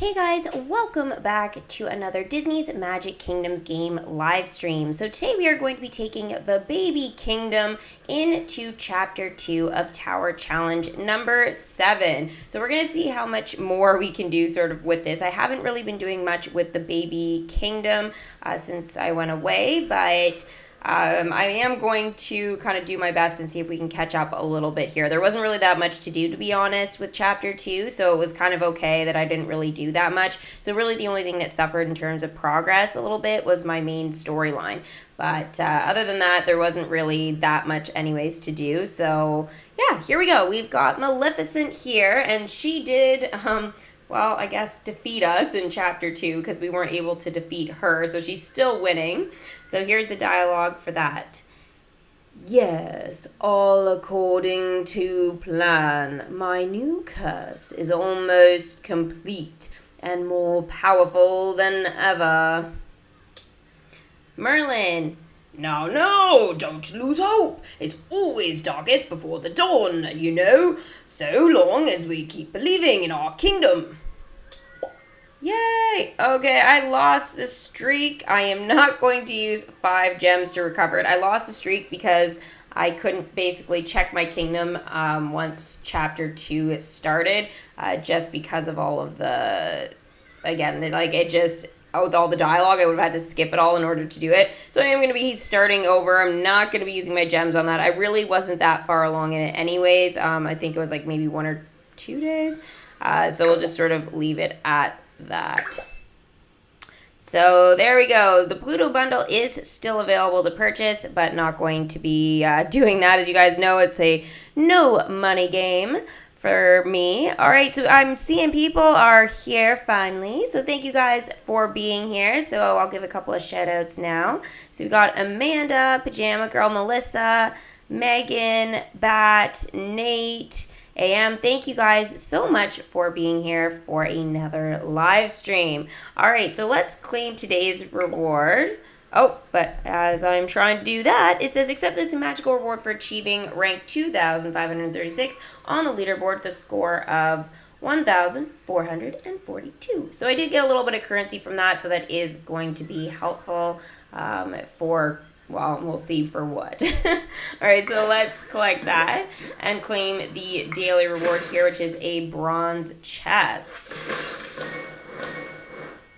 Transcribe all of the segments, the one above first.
Hey guys, welcome back to another Disney's Magic Kingdoms game live stream. So today we are going to be taking the Baby Kingdom into Chapter 2 of Tower Challenge number 7. So we're going to see how much more we can do sort of with this. I haven't really been doing much with the Baby Kingdom since I went away, but I am going to kind of do my best and see if we can catch up a little bit here. There wasn't really that much to do, to be honest, with Chapter 2, so it was kind of okay that I didn't really do that much. So really the only thing that suffered in terms of progress a little bit was my main storyline. But other than that, there wasn't really that much anyways to do. So yeah, here we go. We've got Maleficent here, and she did... well, I guess defeat us in Chapter 2 because we weren't able to defeat her, so she's still winning. So here's the dialogue for that. Yes, all according to plan. My new curse is almost complete and more powerful than ever. Merlin. No, don't lose hope. It's always darkest before the dawn, you know, so long as we keep believing in our kingdom. Yay! Okay, I lost the streak. I am not going to use 5 gems to recover it. I lost the streak because I couldn't basically check my kingdom once Chapter 2 started, just because of all of the, again, with all the dialogue, I would have had to skip it all in order to do it. So I am going to be starting over. I'm not going to be using my gems on that. I really wasn't that far along in it anyways. I think it was like maybe 1 or 2 days. So we'll just sort of leave it at that. So there we go. The Pluto bundle is still available to purchase, but not going to be doing that. As you guys know, it's a no money game for me. All right, so I'm seeing people are here finally. So thank you guys for being here. So I'll give a couple of shout outs now. So we've got Amanda, Pajama Girl, Melissa, Megan, Bat, Nate, AM. Thank you guys so much for being here for another live stream. All right, so let's claim today's reward. Oh, but as I'm trying to do that, it says, accept this magical reward for achieving rank 2,536 on the leaderboard with a score of 1,442. So I did get a little bit of currency from that, so that is going to be helpful for, well, we'll see for what. All right, so let's collect that and claim the daily reward here, which is a bronze chest.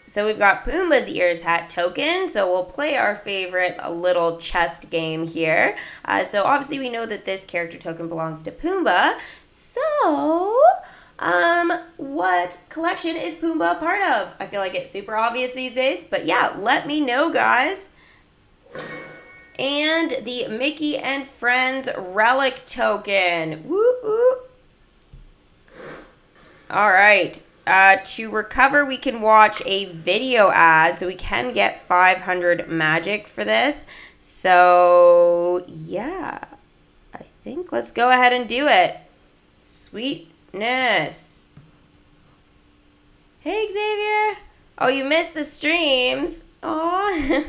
So we've got Pumbaa's Ears Hat token, so we'll play our favorite little chest game here. So obviously we know that this character token belongs to Pumbaa. So, what collection is Pumbaa part of? I feel like it's super obvious these days, but yeah, let me know, guys. And the Mickey and Friends relic token. Woo woo. All right. To recover, we can watch a video ad, so we can get 500 magic for this. So, yeah, I think let's go ahead and do it. Sweetness. Hey, Xavier. Oh, you missed the streams. Aw,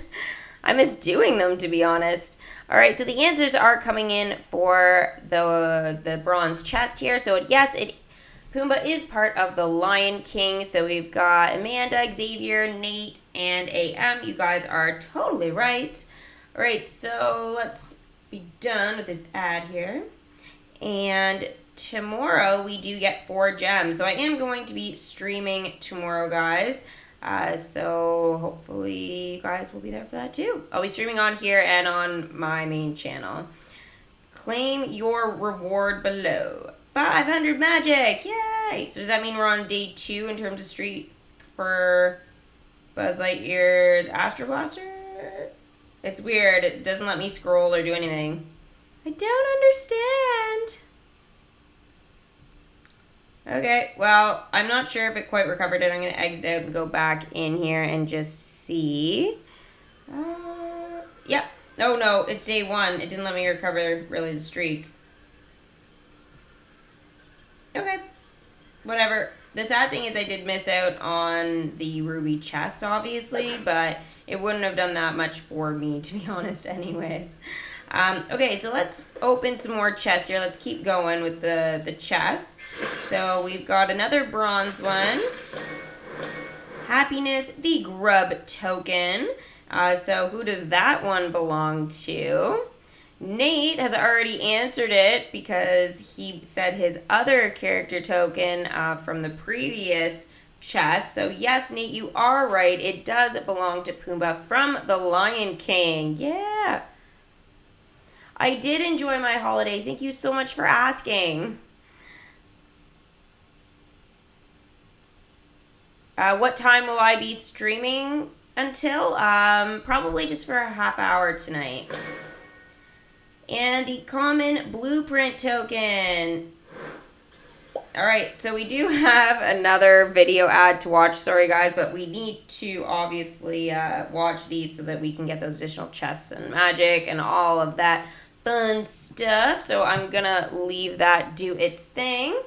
I miss doing them, to be honest. All right, so the answers are coming in for the bronze chest here. So, yes, Pumbaa is part of the Lion King, so we've got Amanda, Xavier, Nate, and AM. You guys are totally right. All right, so let's be done with this ad here. And tomorrow we do get 4 gems, so I am going to be streaming tomorrow, guys. So hopefully you guys will be there for that too. I'll be streaming on here and on my main channel. Claim your reward below. 500 magic! Yay! So does that mean we're on day 2 in terms of streak for Buzz Lightyear's Astro Blaster? It's weird. It doesn't let me scroll or do anything. I don't understand. Okay, well, I'm not sure if it quite recovered it. I'm going to exit out and go back in here and just see. Yeah. Oh, no, it's day 1. It didn't let me recover, really, the streak. Okay, whatever. The sad thing is I did miss out on the ruby chest, obviously, but it wouldn't have done that much for me, to be honest, anyways. Okay, so let's open some more chests here. Let's keep going with the chests. So we've got another bronze one. Happiness, the grub token. So who does that one belong to? Nate has already answered it because he said his other character token from the previous chest. So yes, Nate, you are right. It does belong to Pumbaa from the Lion King. Yeah. I did enjoy my holiday. Thank you so much for asking. What time will I be streaming until? Probably just for a half hour tonight. And the common blueprint token. Alright, so we do have another video ad to watch. Sorry guys, but we need to obviously watch these so that we can get those additional chests and magic and all of that fun stuff. So I'm gonna leave that do its thing.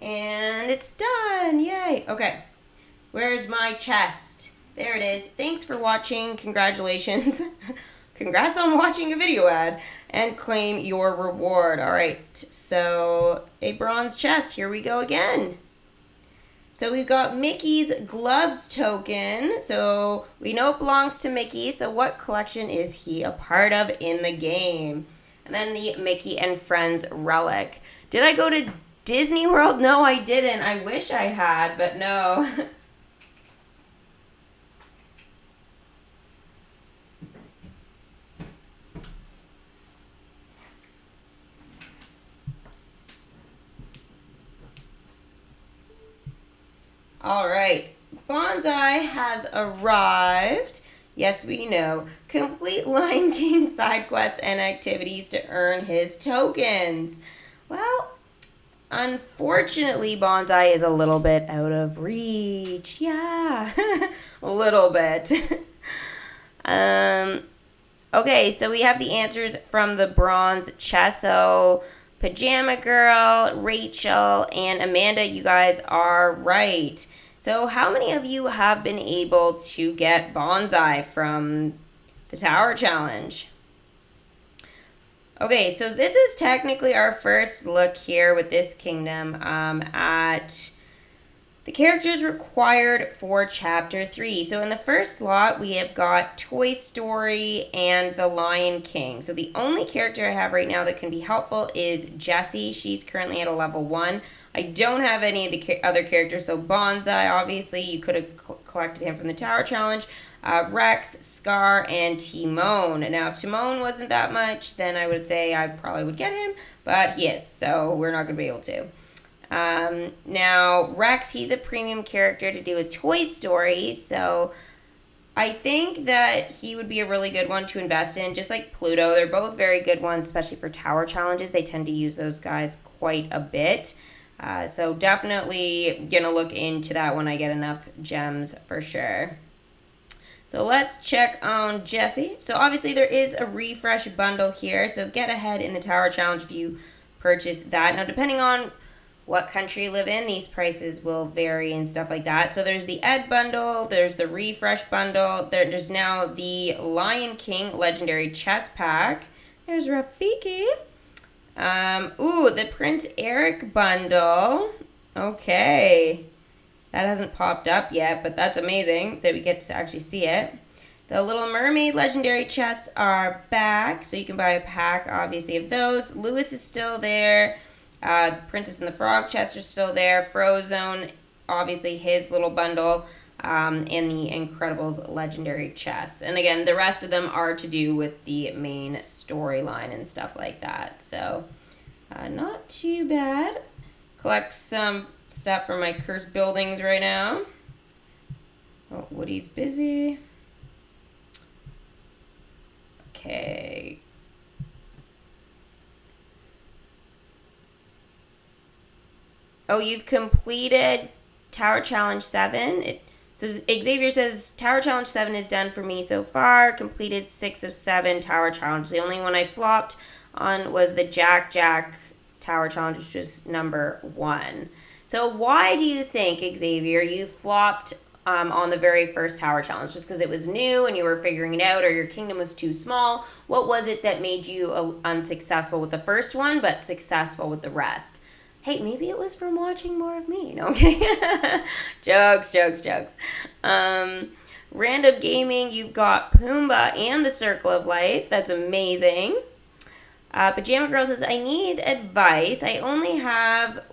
And it's done. Yay. Okay. Where's my chest? There it is. Thanks for watching. Congratulations. Congrats on watching a video ad. And claim your reward. All right. So a bronze chest. Here we go again. So we've got Mickey's gloves token. So we know it belongs to Mickey. So what collection is he a part of in the game? And then the Mickey and Friends relic. Did I go to Disney World? No, I didn't. I wish I had, but no. All right. Bonsai has arrived. Yes, we know. Complete Lion King side quests and activities to earn his tokens. Well, unfortunately, Bonsai is a little bit out of reach. Yeah, a little bit. Okay, so we have the answers from the bronze chest. So Pajama Girl, Rachel, and Amanda, you guys are right. So how many of you have been able to get Bonsai from the Tower Challenge? Okay, so this is technically our first look here with this kingdom at the characters required for Chapter 3. So in the first slot, we have got Toy Story and the Lion King. So the only character I have right now that can be helpful is Jessie. She's currently at a level 1. I don't have any of the other characters. So Bonsai, obviously, you could have collected him from the Tower Challenge. Rex, Scar, and Timon. Now, if Timon wasn't that much, then I would say I probably would get him, but he is, so we're not going to be able to. Now, Rex, he's a premium character to do with Toy Story, so I think that he would be a really good one to invest in, just like Pluto. They're both very good ones, especially for tower challenges. They tend to use those guys quite a bit. So definitely going to look into that when I get enough gems for sure. So let's check on Jessie. So obviously there is a refresh bundle here. So get ahead in the Tower Challenge if you purchase that. Now depending on what country you live in, these prices will vary and stuff like that. So there's the Ed bundle, there's the refresh bundle, there's now the Lion King Legendary Chest Pack. There's Rafiki. Ooh, the Prince Eric bundle. Okay. That hasn't popped up yet, but that's amazing that we get to actually see it. The Little Mermaid Legendary chests are back, so you can buy a pack, obviously, of those. Lewis is still there. Princess and the Frog chests are still there. Frozone, obviously, his little bundle, and the Incredibles Legendary chests. And again, the rest of them are to do with the main storyline and stuff like that. So, not too bad. Collect some stuff for my cursed buildings right now. Oh, Woody's busy. Okay. Oh, you've completed Tower Challenge 7. So Xavier says, Tower Challenge 7 is done for me so far. Completed 6 of 7 Tower Challenge. The only one I flopped on was the Jack Tower Challenge, which was number 1. So why do you think, Xavier, you flopped on the very first Tower Challenge? Just because it was new and you were figuring it out, or your kingdom was too small? What was it that made you unsuccessful with the first one but successful with the rest? Hey, maybe it was from watching more of me. No, okay. Jokes. Random Gaming, you've got Pumbaa and the Circle of Life. That's amazing. Pajama Girl says, I need advice. I only have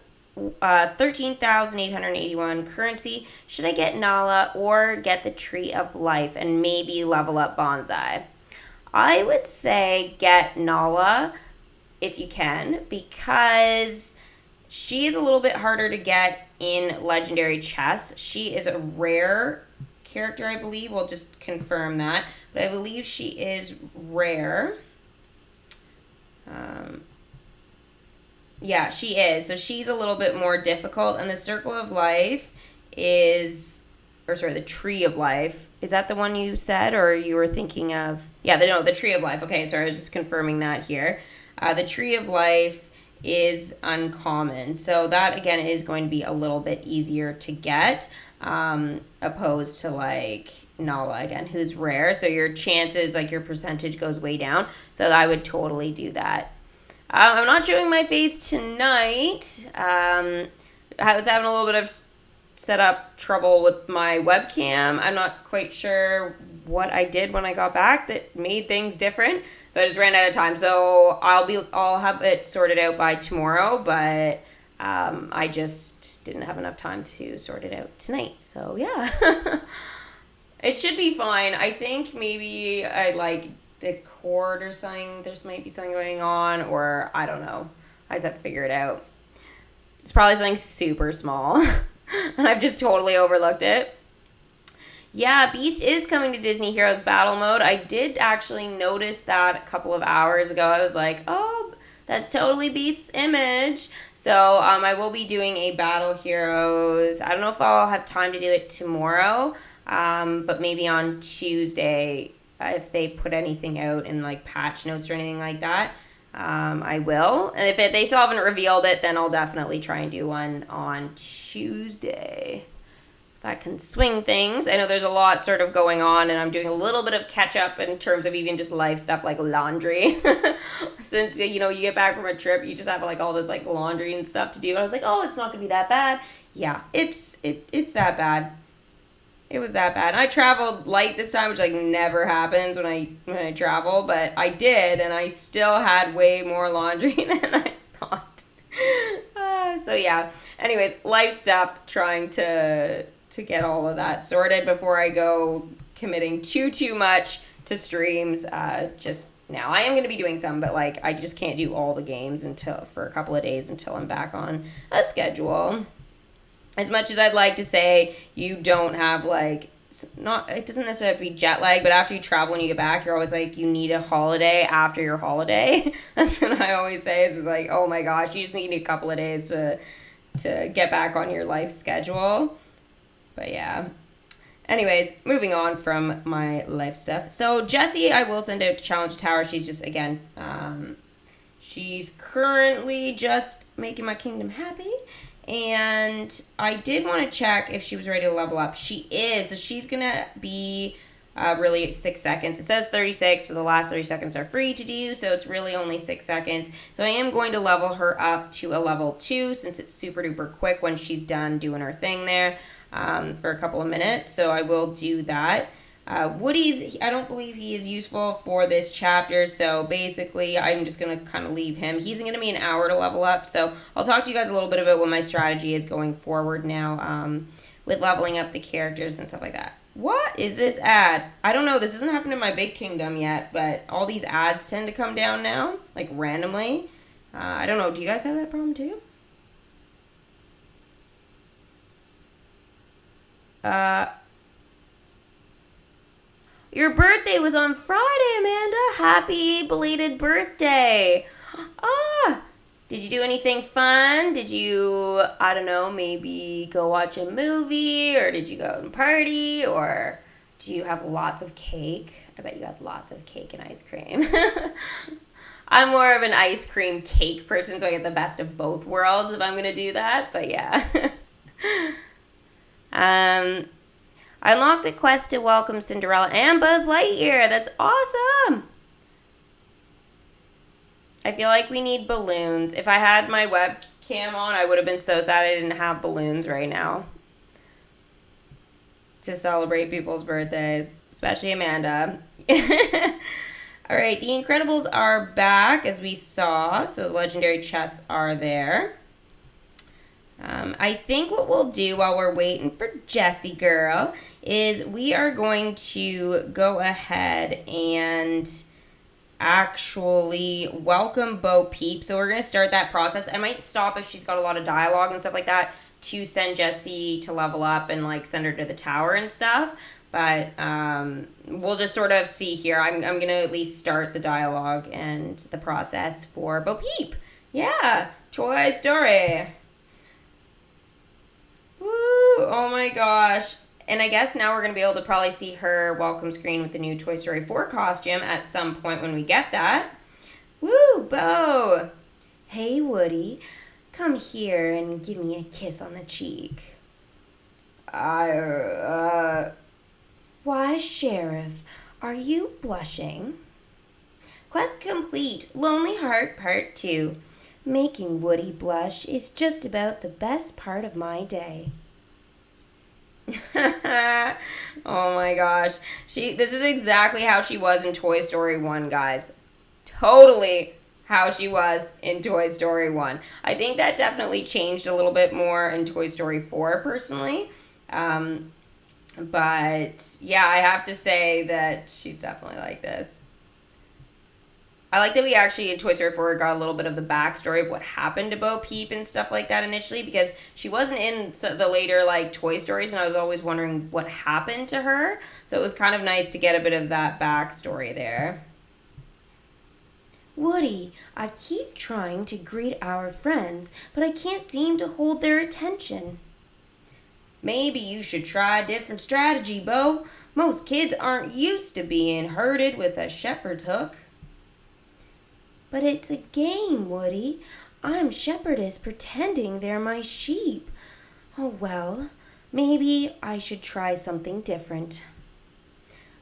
13,881 currency. Should I get Nala or get the Tree of Life and maybe level up Bonsai? I would say get Nala if you can, because she is a little bit harder to get in Legendary Chess. She is a rare character, I believe. We'll just confirm that. But I believe she is rare. Yeah, she is. So she's a little bit more difficult. And the Circle of Life is, the Tree of Life. Is that the one you said, or you were thinking of? Yeah, the Tree of Life. Okay, sorry, I was just confirming that here. The Tree of Life is uncommon. So that, again, is going to be a little bit easier to get, opposed to, like, Nala, again, who's rare. So your chances, like, your percentage goes way down. So I would totally do that. I'm not showing my face tonight. I was having a little bit of setup trouble with my webcam. I'm not quite sure what I did when I got back that made things different. So I just ran out of time. So I'll have it sorted out by tomorrow, but I just didn't have enough time to sort it out tonight. So yeah. It should be fine. I think maybe I like the cord or something. There's might be something going on, or I don't know. I just have to figure it out. It's probably something super small, and I've just totally overlooked it. Yeah, Beast is coming to Disney Heroes Battle Mode. I did actually notice that a couple of hours ago. I was like, oh, that's totally Beast's image. So I will be doing a Battle Heroes. I don't know if I'll have time to do it tomorrow, but maybe on Tuesday, if they put anything out in like patch notes or anything like that, I will. And if they still haven't revealed it, then I'll definitely try and do one on Tuesday. If I can swing things. I know there's a lot sort of going on, and I'm doing a little bit of catch up in terms of even just life stuff like laundry. Since, you get back from a trip, you just have like all this like laundry and stuff to do. And I was like, oh, it's not gonna be that bad. Yeah, it's that bad. It was that bad. And I traveled light this time, which like never happens when I travel, but I did, and I still had way more laundry than I thought. So yeah. Anyways, life stuff, trying to get all of that sorted before I go committing too much to streams. Just now, I am going to be doing some, but like I just can't do all the games for a couple of days until I'm back on a schedule. As much as I'd like to say you don't have like, it doesn't necessarily have to be jet lag, but after you travel and you get back, you're always like, you need a holiday after your holiday. That's what I always say is like, oh my gosh, you just need a couple of days to get back on your life schedule. But yeah. Anyways, moving on from my life stuff. So Jessie, I will send out to Challenge Tower. She's just, again, she's currently just making my kingdom happy. And I did want to check if she was ready to level up. She is. So she's going to be really 6 seconds. It says 36, but the last 30 seconds are free to do. So it's really only 6 seconds. So I am going to level her up to a level 2 since it's super duper quick when she's done doing her thing there for a couple of minutes. So I will do that. Woody's, I don't believe he is useful for this chapter, so basically I'm just going to kind of leave him. He's going to be an hour to level up, so I'll talk to you guys a little bit about what my strategy is going forward now with leveling up the characters and stuff like that. What is this ad? I don't know, this hasn't happened in my big kingdom yet, but all these ads tend to come down now, like randomly. I don't know, do you guys have that problem too? Your birthday was on Friday, Amanda. Happy belated birthday. Did you do anything fun? Did you, I don't know, maybe go watch a movie, or did you go and party, or do you have lots of cake? I bet you had lots of cake and ice cream. I'm more of an ice cream cake person, so I get the best of both worlds if I'm going to do that. But yeah. I unlocked the quest to welcome Cinderella and Buzz Lightyear. That's awesome. I feel like we need balloons. If I had my webcam on, I would have been so sad I didn't have balloons right now to celebrate people's birthdays, especially Amanda. All right, the Incredibles are back, as we saw. So the legendary chests are there. I think what we'll do while we're waiting for Jessie Girl is we are going to go ahead and actually welcome Bo Peep. So we're going to start that process. I might stop if she's got a lot of dialogue and stuff like that to send Jessie to level up and like send her to the tower and stuff. But we'll just sort of see here. I'm going to at least start the dialogue and the process for Bo Peep. Yeah, Toy Story. Woo! Oh my gosh. And I guess now we're going to be able to probably see her welcome screen with the new Toy Story 4 costume at some point when we get that. Woo, Bo! Hey, Woody. Come here and give me a kiss on the cheek. Why, Sheriff, are you blushing? Quest complete. Lonely Heart Part 2. Making Woody blush is just about the best part of my day. Oh my gosh. This is exactly how she was in Toy Story 1, guys. Totally how she was in Toy Story 1. I think that definitely changed a little bit more in Toy Story 4, personally. But yeah, I have to say that she's definitely like this. I like that we actually in Toy Story 4 got a little bit of the backstory of what happened to Bo Peep and stuff like that initially, because she wasn't in the later like Toy Stories, and I was always wondering what happened to her. So it was kind of nice to get a bit of that backstory there. Woody, I keep trying to greet our friends, but I can't seem to hold their attention. Maybe you should try a different strategy, Bo. Most kids aren't used to being herded with a shepherd's hook. But it's a game, Woody. I'm shepherdess pretending they're my sheep. Oh well, maybe I should try something different.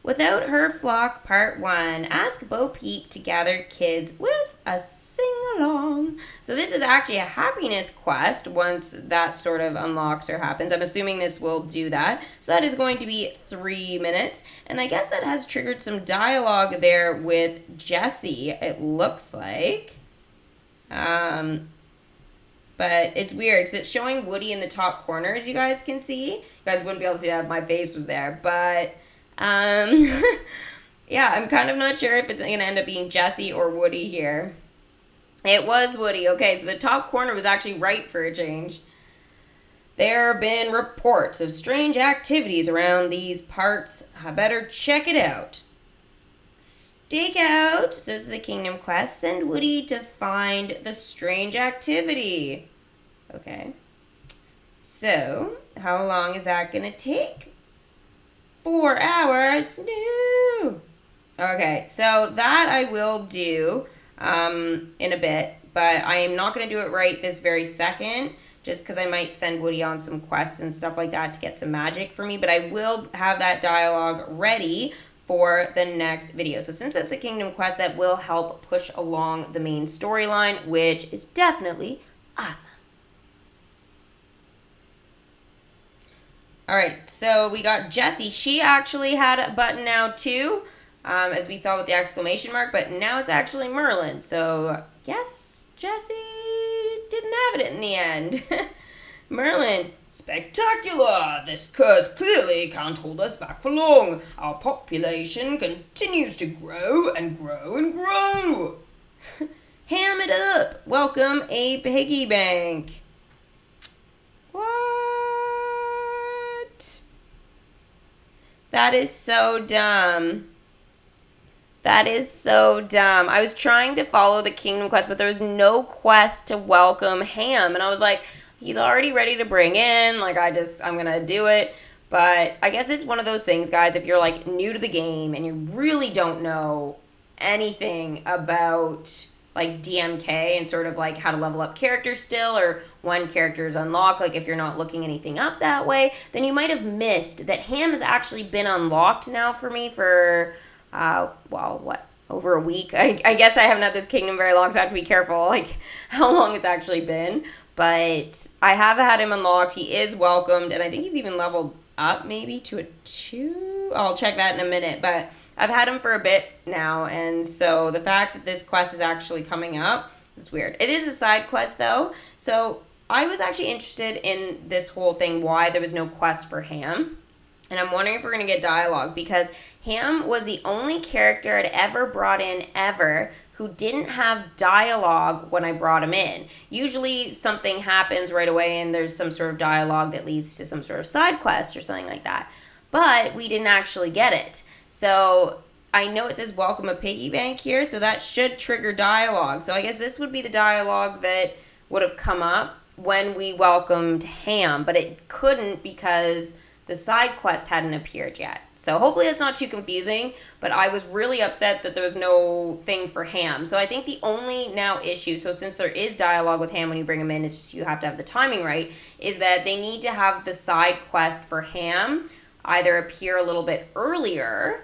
Without Her Flock Part 1, ask Bo Peep to gather kids with a sing-along. So this is actually a happiness quest once that sort of unlocks or happens. I'm assuming this will do that. So that is going to be 3 minutes. And I guess that has triggered some dialogue there with Jessie, it looks like. But it's weird because it's showing Woody in the top corner, as you guys can see. You guys wouldn't be able to see that if my face was there, but... yeah, I'm kind of not sure if it's going to end up being Jessie or Woody here. It was Woody. Okay, so the top corner was actually right for a change. There have been reports of strange activities around these parts. I better check it out. Stake out. So this is a kingdom quest. Send Woody to find the strange activity. Okay. So, how long is that going to take? 4 hours. No. Okay, so that I will do in a bit, but I am not going to do it right this very second, just because I might send Woody on some quests and stuff like that to get some magic for me, but I will have that dialogue ready for the next video. So since it's a kingdom quest, that will help push along the main storyline, which is definitely awesome. All right, so we got Jessie. She actually had a button now too, as we saw with the exclamation mark, but now it's actually Merlin. So yes, Jessie didn't have it in the end. Merlin, spectacular! This curse clearly can't hold us back for long. Our population continues to grow and grow and grow. Ham it up. Welcome a piggy bank. What? That is so dumb. That is so dumb. I was trying to follow the kingdom quest, but there was no quest to welcome Ham. And I was like, he's already ready to bring in. Like, I'm going to do it. But I guess it's one of those things, guys, if you're, like, new to the game and you really don't know anything about like DMK and sort of like how to level up characters still, or when characters unlock, like if you're not looking anything up that way, then you might have missed that Ham has actually been unlocked now for me for, over a week. I guess I haven't had this kingdom very long, so I have to be careful, like, how long it's actually been. But I have had him unlocked. He is welcomed, and I think he's even leveled up maybe to a 2. I'll check that in a minute, but I've had him for a bit now, and so the fact that this quest is actually coming up is weird. It is a side quest, though, so I was actually interested in this whole thing, why there was no quest for Ham. And I'm wondering if we're going to get dialogue, because Ham was the only character I'd ever brought in ever who didn't have dialogue when I brought him in. Usually something happens right away and there's some sort of dialogue that leads to some sort of side quest or something like that. But we didn't actually get it. So I know it says welcome a piggy bank here, so that should trigger dialogue. So I guess this would be the dialogue that would have come up when we welcomed Ham, but it couldn't because the side quest hadn't appeared yet. So hopefully that's not too confusing, but I was really upset that there was no thing for Ham. So I think the only now issue, so since there is dialogue with Ham when you bring him in, it's just you have to have the timing right, is that they need to have the side quest for Ham either appear a little bit earlier,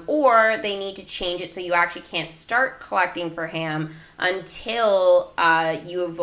or they need to change it so you actually can't start collecting for Ham until you've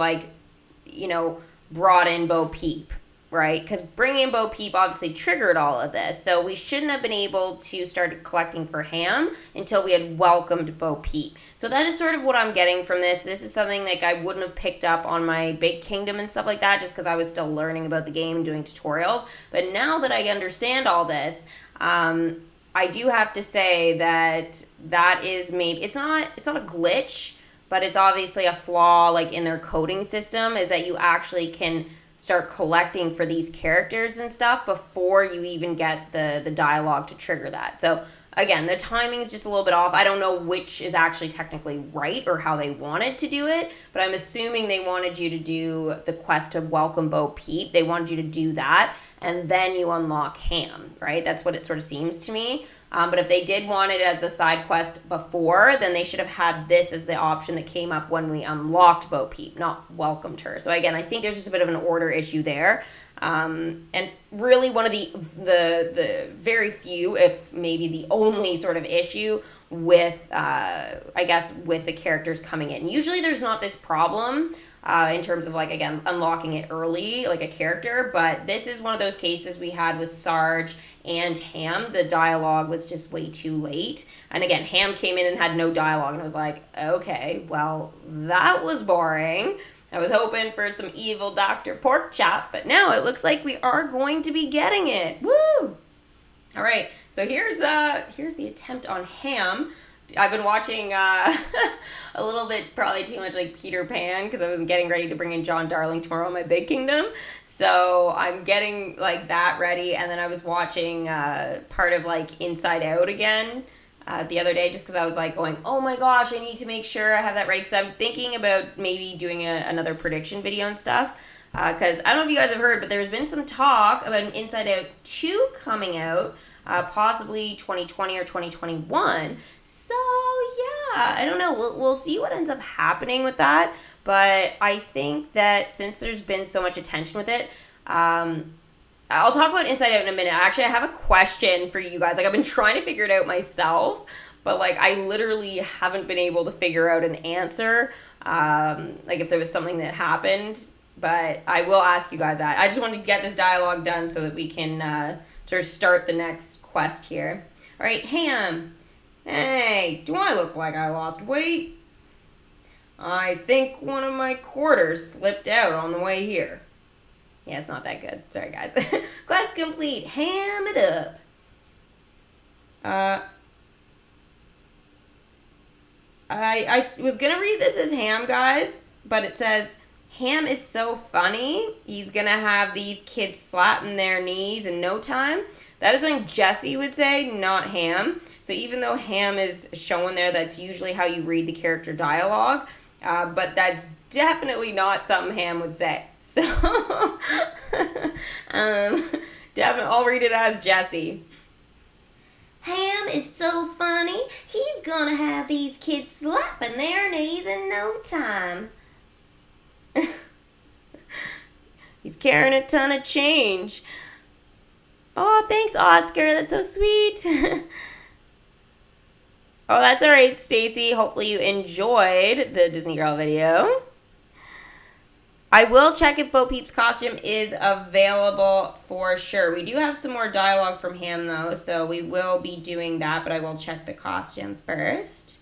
brought in Bo Peep, right? Because bringing in Bo Peep obviously triggered all of this. So we shouldn't have been able to start collecting for Ham until we had welcomed Bo Peep. So that is sort of what I'm getting from this. This is something like I wouldn't have picked up on my big kingdom and stuff like that just because I was still learning about the game and doing tutorials. But now that I understand all this, I do have to say that is maybe, it's not a glitch, but it's obviously a flaw like in their coding system, is that you actually can start collecting for these characters and stuff before you even get the dialogue to trigger that. So again, the timing is just a little bit off. I don't know which is actually technically right or how they wanted to do it, but I'm assuming they wanted you to do the quest to welcome Bo Peep. They wanted you to do that, and then you unlock Ham, right? That's what it sort of seems to me. But if they did want it as the side quest before, then they should have had this as the option that came up when we unlocked Bo Peep, not welcomed her. So again, I think there's just a bit of an order issue there. And really one of the very few, if maybe the only sort of issue with, with the characters coming in. Usually there's not this problem in terms of like, again, unlocking it early, like a character, but this is one of those cases we had with Sarge and Ham. The dialogue was just way too late. And again, Ham came in and had no dialogue, and it was like, okay, well, that was boring. I was hoping for some evil Dr. Porkchop, but now it looks like we are going to be getting it. Woo! All right, so here's the attempt on Ham. I've been watching a little bit, probably too much like Peter Pan, because I was getting ready to bring in John Darling tomorrow on my big kingdom. So I'm getting like that ready, and then I was watching part of like Inside Out again the other day, just because I was like going, oh my gosh, I need to make sure I have that ready, because I'm thinking about maybe doing another prediction video and stuff. Because I don't know if you guys have heard, but there's been some talk about an Inside Out 2 coming out, possibly 2020 or 2021. So yeah, I don't know. We'll see what ends up happening with that. But I think that since there's been so much attention with it, I'll talk about Inside Out in a minute. Actually, I have a question for you guys. Like, I've been trying to figure it out myself, but like I literally haven't been able to figure out an answer. Like if there was something that happened. But I will ask you guys that. I just wanted to get this dialogue done so that we can sort of start the next quest here. All right, Ham. Hey, do I look like I lost weight? I think one of my quarters slipped out on the way here. Yeah, it's not that good. Sorry, guys. Quest complete. Ham it up. I was going to read this as Ham, guys, but it says, Ham is so funny. He's going to have these kids slapping their knees in no time. That is something Jesse would say, not Ham. So even though Ham is shown there, that's usually how you read the character dialogue. But that's definitely not something Ham would say. So definitely, I'll read it as Jesse. Ham is so funny. He's gonna have these kids slapping their knees in no time. He's carrying a ton of change. Oh, thanks, Oscar. That's so sweet. Oh, that's all right, Stacy. Hopefully you enjoyed the Disney Girl video. I will check if Bo Peep's costume is available for sure. We do have some more dialogue from him, though, so we will be doing that, but I will check the costume first.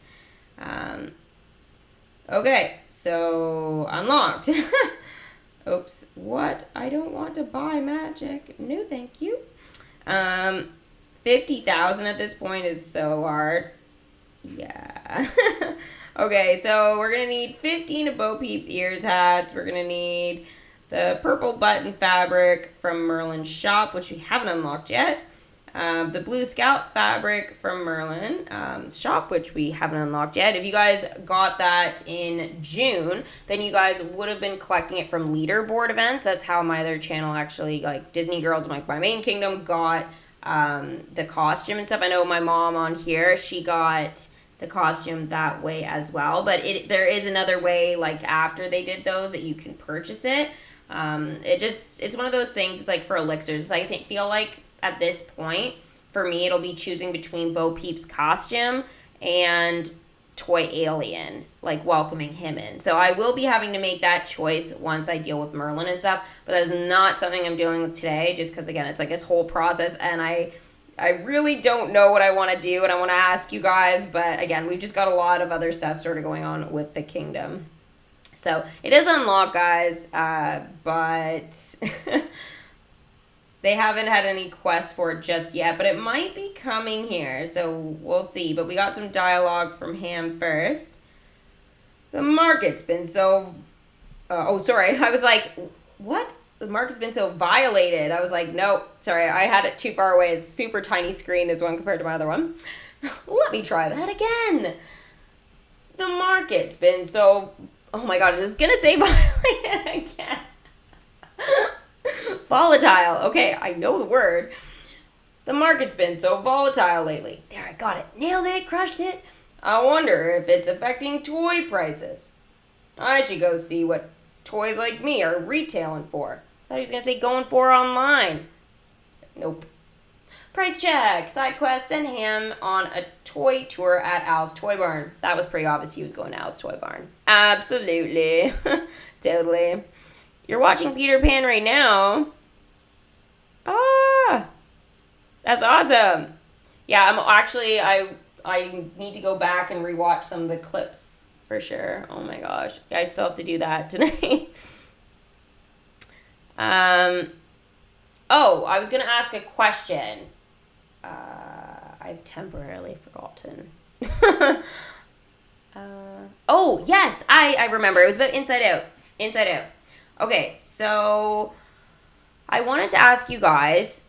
Okay, so unlocked. Oops, what? I don't want to buy magic. No, thank you. 50,000 at this point is so hard. Yeah. Okay, so we're going to need 15 of Bo Peep's ears hats. We're going to need the purple button fabric from Merlin's shop, which we haven't unlocked yet. The blue scout fabric from Merlin's shop, which we haven't unlocked yet. If you guys got that in June, then you guys would have been collecting it from leaderboard events. That's how my other channel actually, like Disney Girls, like my main kingdom, got the costume and stuff. I know my mom on here, she got the costume that way as well, but there is another way, like after they did those, that you can purchase it. It's one of those things. It's like for elixirs. I feel like at this point for me it'll be choosing between Bo Peep's costume and Toy Alien, like welcoming him in. So I will be having to make that choice once I deal with Merlin and stuff, but that is not something I'm doing today, just because again it's like this whole process, and I really don't know what I want to do, and I want to ask you guys, but again, we've just got a lot of other stuff sort of going on with the kingdom. So it is unlocked, guys, but they haven't had any quests for it just yet, but it might be coming here, so we'll see. But we got some dialogue from him first. The market's been so... sorry, I was like, what? The market's been so violated. I was like, nope, sorry, I had it too far away. It's super tiny screen, this one, compared to my other one. Let me try that again. The market's been so... Oh my god, I was gonna say violated again. Volatile. Okay, I know the word. The market's been so volatile lately. There, I got it. Nailed it, crushed it. I wonder if it's affecting toy prices. I should go see what toys like me are retailing for. Thought he was going to say going for online. Nope. Price check. Side quest. Send him on a toy tour at Al's Toy Barn. That was pretty obvious he was going to Al's Toy Barn. Absolutely. Totally. You're watching Peter Pan right now. Ah, that's awesome. Yeah, I need to go back and rewatch some of the clips for sure. Oh my gosh, I still have to do that tonight. Oh, I was gonna ask a question. I've temporarily forgotten. Oh yes, I remember. It was about Inside Out. Inside Out. Okay, so I wanted to ask you guys,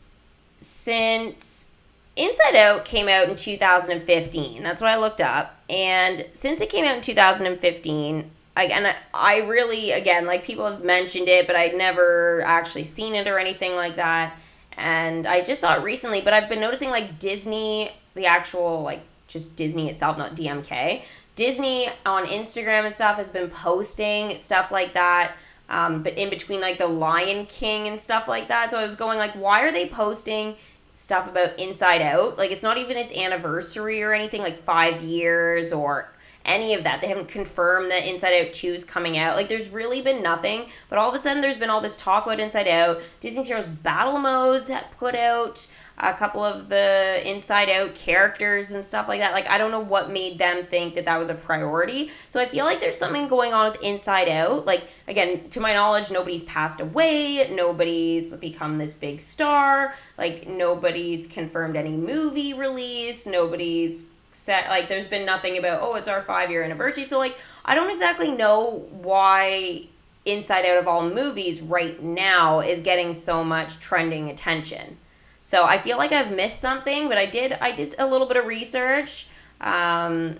since Inside Out came out in 2015, that's what I looked up, and since it came out in 2015, and I really, again, like people have mentioned it, but I'd never actually seen it or anything like that, and I just saw it recently, but I've been noticing like Disney, the actual, like just Disney itself, not DMK, Disney on Instagram and stuff has been posting stuff like that, but in between like the Lion King and stuff like that. So I was going like, why are they posting stuff about Inside Out? Like, it's not even its anniversary or anything, like 5 years or any of that. They haven't confirmed that Inside Out 2 is coming out. Like, there's really been nothing. But all of a sudden, there's been all this talk about Inside Out. Disney Heroes Battle Modes put out a couple of the Inside Out characters and stuff like that. Like, I don't know what made them think that that was a priority. So I feel like there's something going on with Inside Out. Like, again, to my knowledge, nobody's passed away. Nobody's become this big star. Like, nobody's confirmed any movie release. Nobody's said, like, there's been nothing about, oh, it's our 5-year anniversary. So, like, I don't exactly know why Inside Out of all movies right now is getting so much trending attention. So I feel like I've missed something, but I did a little bit of research while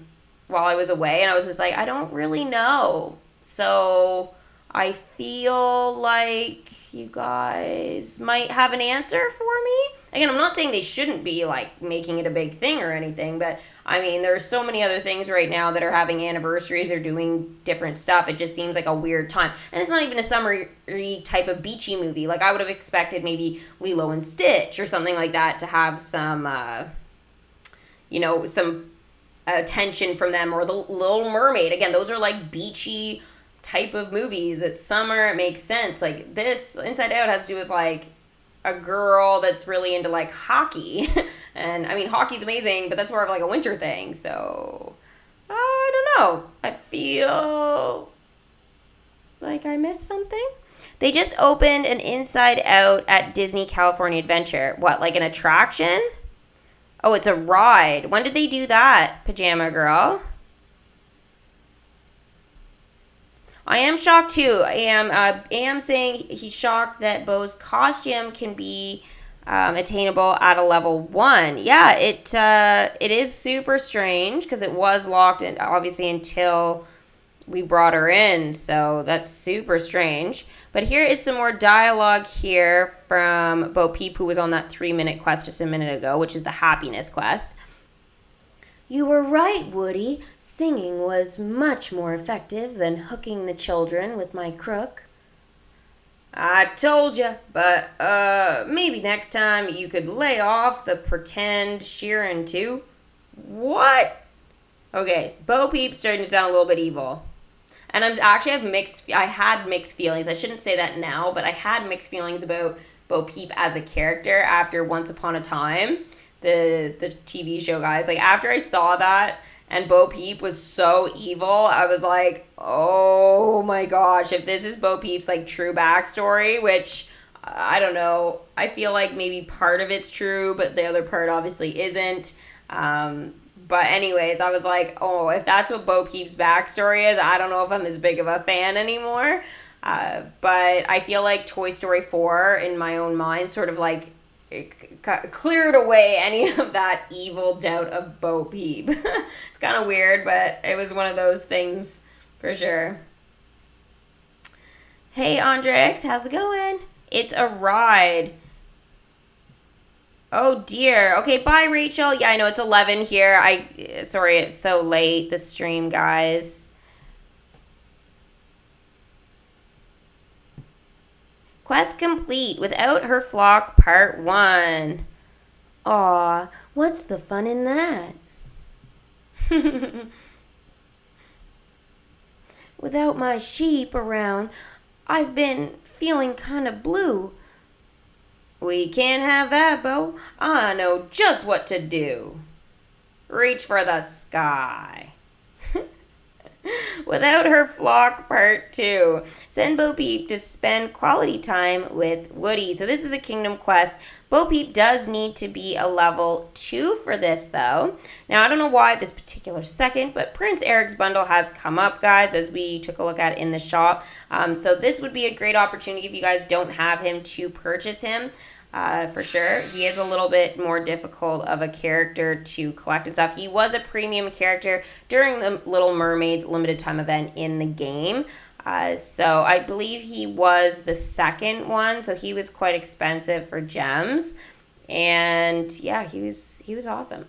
I was away, and I was just like, I don't really know. So I feel like you guys might have an answer for me. Again, I'm not saying they shouldn't be like making it a big thing or anything, but I mean, there's so many other things right now that are having anniversaries or doing different stuff. It just seems like a weird time. And it's not even a summery type of beachy movie. Like, I would have expected maybe Lilo and Stitch or something like that to have some, some attention from them, or The Little Mermaid. Again, those are like beachy type of movies. It's summer, it makes sense. Like, this Inside Out has to do with like a girl that's really into like hockey. And I mean, hockey's amazing, but that's more of like a winter thing. So I don't know, I feel like I missed something. They just opened an Inside Out at Disney California Adventure. What, like an attraction? Oh, it's a ride. When did they do that, Pajama Girl? I am shocked too. I am saying he's shocked that Bo's costume can be attainable at a level 1. Yeah, it is super strange because it was locked in, obviously, until we brought her in. So that's super strange. But here is some more dialogue here from Bo Peep, who was on that 3-minute quest just a minute ago, which is the happiness quest. You were right, Woody. Singing was much more effective than hooking the children with my crook. I told you, but maybe next time you could lay off the pretend shearing too. What? Okay, Bo Peep's starting to sound a little bit evil. And I had mixed feelings. I shouldn't say that now, but I had mixed feelings about Bo Peep as a character after Once Upon a Time, the TV show, guys. Like, after I saw that and Bo Peep was so evil, I was like, oh my gosh, if this is Bo Peep's like true backstory, which I don't know, I feel like maybe part of it's true, but the other part obviously isn't. But anyways, I was like, oh, if that's what Bo Peep's backstory is, I don't know if I'm as big of a fan anymore. But I feel like Toy Story 4, in my own mind, sort of like it cleared away any of that evil doubt of Bo Peep. It's kind of weird, but it was one of those things for sure. Hey, Andrix, how's it going? It's a ride. Oh dear. Okay, bye, Rachel. Yeah, I know it's 11 here. Sorry, it's so late, the stream, guys. Quest complete without her flock, part 1. Aw, what's the fun in that? Without my sheep around, I've been feeling kind of blue. We can't have that, Bo. I know just what to do. Reach for the sky. Without her flock, part 2. Send Bo Peep to spend quality time with Woody. So this is a kingdom quest. Bo Peep does need to be a level 2 for this, though. Now, I don't know why at this particular second, but Prince Eric's bundle has come up, guys, as we took a look at in the shop. So this would be a great opportunity if you guys don't have him to purchase him. For sure. He is a little bit more difficult of a character to collect and stuff. He was a premium character during the Little Mermaid's limited time event in the game. So I believe he was the second one, so he was quite expensive for gems. And yeah, he was awesome.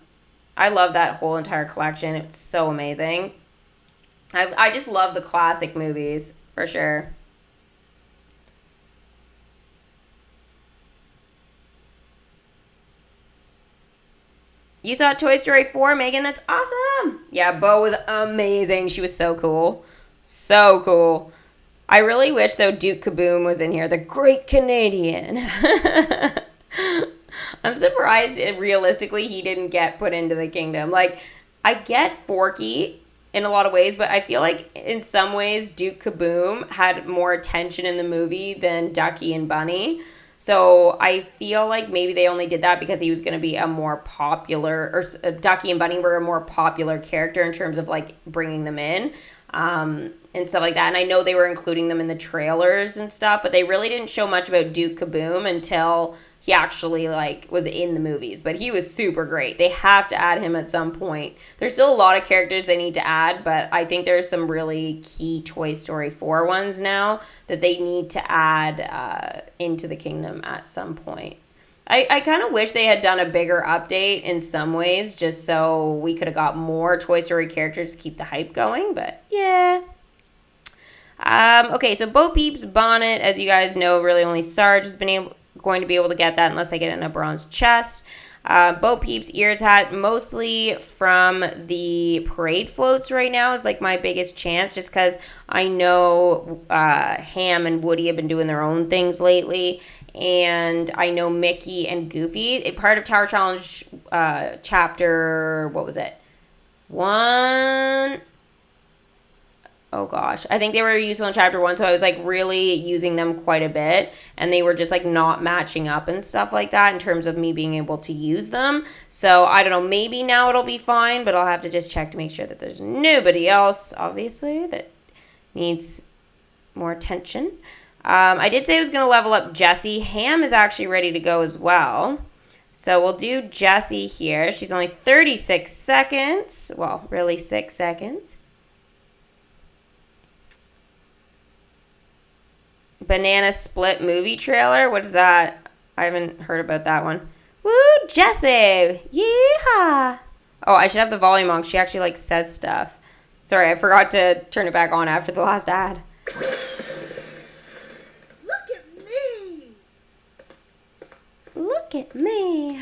I love that whole entire collection. It's so amazing. I just love the classic movies, for sure. You saw Toy Story 4, Megan? That's awesome. Yeah, Bo was amazing. She was so cool. So cool. I really wish, though, Duke Kaboom was in here. The Great Canadian. I'm surprised, realistically, he didn't get put into the kingdom. Like, I get Forky in a lot of ways, but I feel like in some ways Duke Kaboom had more attention in the movie than Ducky and Bunny. So I feel like maybe they only did that because he was going to be a more popular, or Ducky and Bunny were a more popular character in terms of like bringing them in and stuff like that. And I know they were including them in the trailers and stuff, but they really didn't show much about Duke Kaboom until he actually like was in the movies. But he was super great. They have to add him at some point. There's still a lot of characters they need to add, but I think there's some really key Toy Story 4 ones now that they need to add into the kingdom at some point. I kind of wish they had done a bigger update in some ways, just so we could have got more Toy Story characters to keep the hype going, but yeah. Okay, so Bo Peep's bonnet, as you guys know, really only Sarge has been going to be able to get that unless I get it in a bronze chest. Bo Peep's ears hat, mostly from the parade floats right now, is like my biggest chance, just because I know Ham and Woody have been doing their own things lately, and I know Mickey and Goofy, a part of Tower Challenge chapter, what was it? Oh gosh, I think they were useful in chapter 1, so I was like really using them quite a bit, and they were just like not matching up and stuff like that in terms of me being able to use them. So I don't know, maybe now it'll be fine, but I'll have to just check to make sure that there's nobody else, obviously, that needs more attention. I did say I was going to level up Jessie. Ham is actually ready to go as well. So we'll do Jessie here. She's only 36 seconds. Well, really 6 seconds. Banana Split movie trailer. What is that? I haven't heard about that one. Woo, Jessie! Yeehaw! Oh, I should have the volume on. She actually like says stuff. Sorry, I forgot to turn it back on after the last ad. Look at me.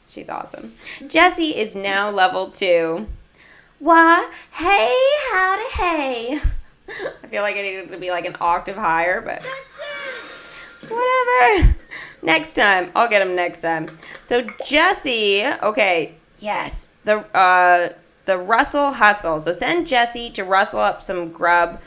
She's awesome. Jessie is now level 2. Why? Hey, howdy, hey. I feel like I needed to be like an octave higher, but whatever. Next time. I'll get him next time. So Jessie, okay, yes. The rustle hustle. So send Jessie to rustle up some grub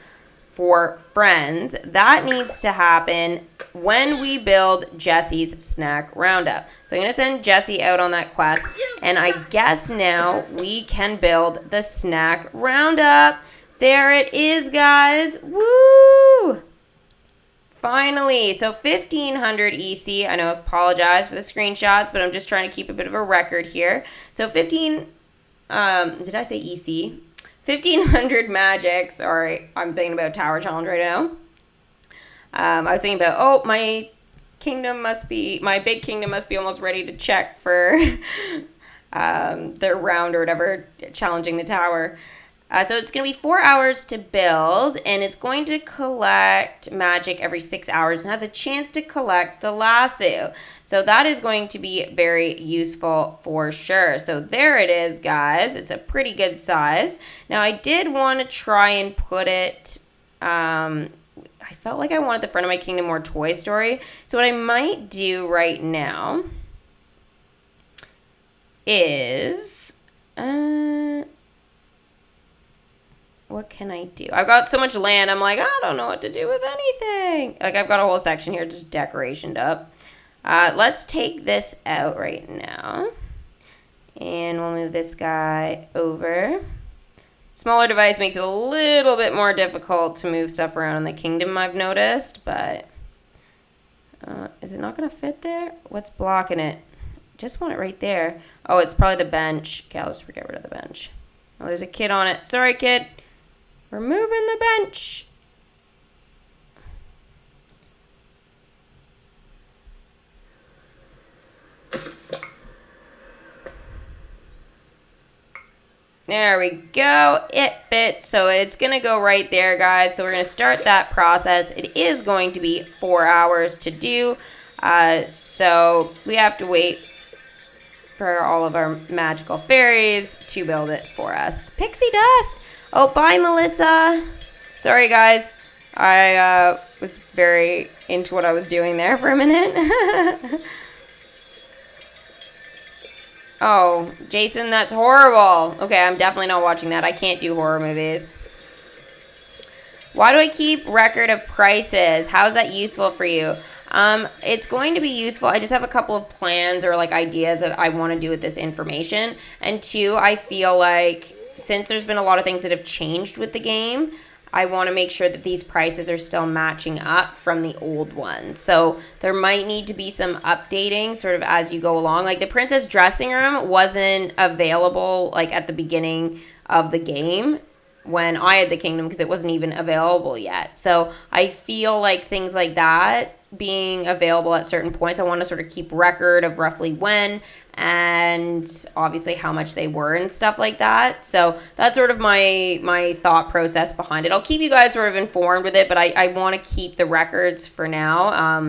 for friends. That needs to happen when we build Jessie's snack roundup. So I'm going to send Jessie out on that quest, and I guess now we can build the snack roundup. There it is, guys. Woo! Finally. So 1500 EC. I know, apologize for the screenshots, but I'm just trying to keep a bit of a record here. So did I say EC? 1500 magic. Sorry, I'm thinking about Tower Challenge right now. I was thinking about, my big kingdom must be almost ready to check for their round or whatever, challenging the tower. So it's going to be 4 hours to build, and it's going to collect magic every 6 hours and has a chance to collect the lasso. So that is going to be very useful for sure. So there it is, guys. It's a pretty good size. Now, I did want to try and put it... I felt like I wanted the front of my kingdom more Toy Story. So what I might do right now is... what can I do? I've got so much land. I'm like, I don't know what to do with anything. Like, I've got a whole section here just decorationed up. Let's take this out right now. And we'll move this guy over. Smaller device makes it a little bit more difficult to move stuff around in the kingdom, I've noticed. But is it not going to fit there? What's blocking it? Just want it right there. Oh, it's probably the bench. Okay, I'll just get rid of the bench. Oh, there's a kid on it. Sorry, kid. We're moving the bench. There we go. It fits. So it's going to go right there, guys. So we're going to start that process. It is going to be 4 hours to do. So we have to wait for all of our magical fairies to build it for us. Pixie dust. Oh, bye, Melissa. Sorry, guys. I was very into what I was doing there for a minute. Oh, Jason, that's horrible. Okay, I'm definitely not watching that. I can't do horror movies. Why do I keep record of prices? How is that useful for you? It's going to be useful. I just have a couple of plans or like ideas that I want to do with this information. And two, I feel like since there's been a lot of things that have changed with the game, I want to make sure that these prices are still matching up from the old ones. So there might need to be some updating sort of as you go along. Like the princess dressing room wasn't available like at the beginning of the game when I had the kingdom because it wasn't even available yet. So I feel like things like that being available at certain points, I want to sort of keep record of roughly when and obviously how much they were and stuff like that. So that's sort of my thought process behind it. I'll keep you guys sort of informed with it, but I want to keep the records for now,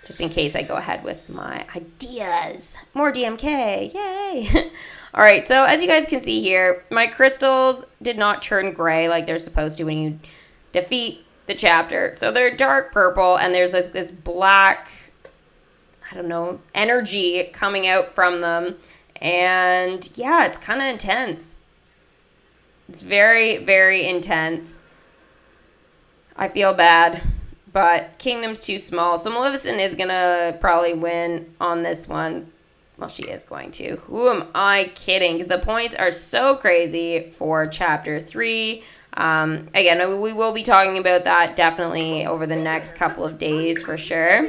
just in case I go ahead with my ideas. More DMK, yay! All right, so as you guys can see here, my crystals did not turn gray like they're supposed to when you defeat the chapter. So they're dark purple, and there's this black, I don't know, energy coming out from them. And yeah, it's kind of intense. It's very, very intense. I feel bad, but Kingdom's too small. So Maleficent is going to probably win on this one. Well, she is going to. Who am I kidding? Because the points are so crazy for Chapter 3. Again, we will be talking about that definitely over the next couple of days for sure.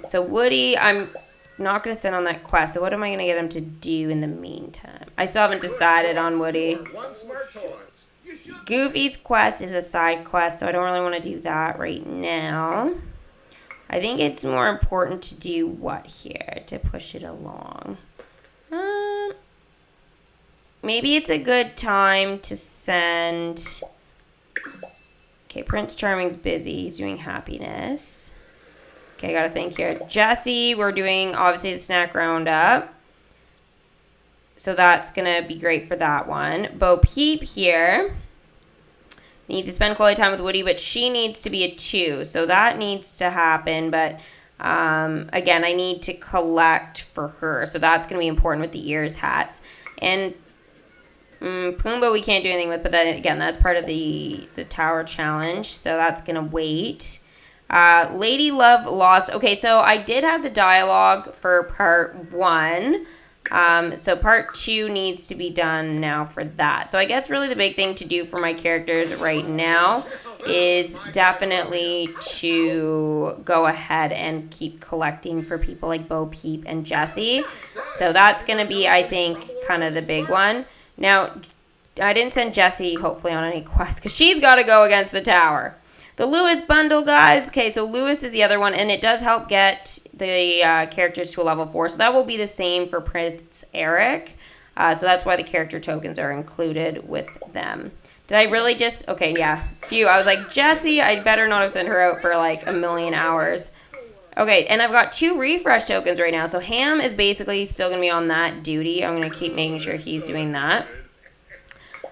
So Woody, I'm not going to send on that quest. So what am I going to get him to do in the meantime? I still haven't decided on Woody. Goofy's quest is a side quest, so I don't really want to do that right now. I think it's more important to do what here to push it along? Maybe it's a good time to send... Okay, Prince Charming's busy. He's doing happiness. Okay, I gotta think here. Jesse, we're doing, obviously, the snack roundup. So that's gonna be great for that one. Bo Peep here needs to spend quality time with Woody, but she needs to be a 2. So that needs to happen, but... again, I need to collect for her. So that's going to be important with the ears hats. And Pumbaa we can't do anything with, but then again, that's part of the tower challenge. So that's going to wait. Lady Love Lost. Okay, so I did have the dialogue for part 1. So part 2 needs to be done now for that. So I guess really the big thing to do for my characters right now is definitely to go ahead and keep collecting for people like Bo Peep and Jesse. So that's going to be, I think, kind of the big one. Now, I didn't send Jesse, hopefully, on any quest because she's got to go against the tower. The Lewis bundle, guys. Okay, so Lewis is the other one, and it does help get the characters to a level 4. So that will be the same for Prince Eric. So that's why the character tokens are included with them. Did I really just... Okay, yeah. Phew, I was like, Jessie, I better not have sent her out for like a million hours. Okay, and I've got 2 refresh tokens right now. So Ham is basically still going to be on that duty. I'm going to keep making sure he's doing that.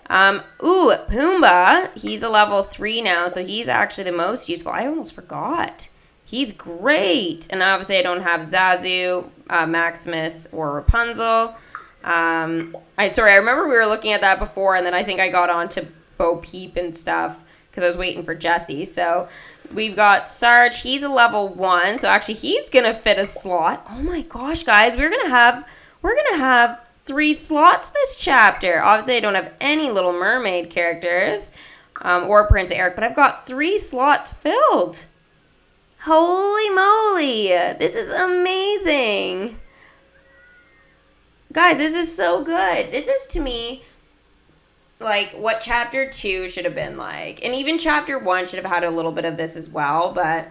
Pumbaa, he's a level 3 now, so he's actually the most useful. I almost forgot. He's great. And obviously I don't have Zazu, Maximus, or Rapunzel. Sorry, I remember we were looking at that before, and then I think I got on to Bo Peep and stuff because I was waiting for Jesse. So we've got Sarge. He's a level 1, so actually he's going to fit a slot. Oh my gosh, guys, we're going to have 3 slots this chapter. Obviously, I don't have any Little Mermaid characters or Prince Eric, but I've got 3 slots filled. Holy moly. This is amazing. Guys, this is so good. This is, to me, like what chapter 2 should have been like. And even chapter 1 should have had a little bit of this as well, but...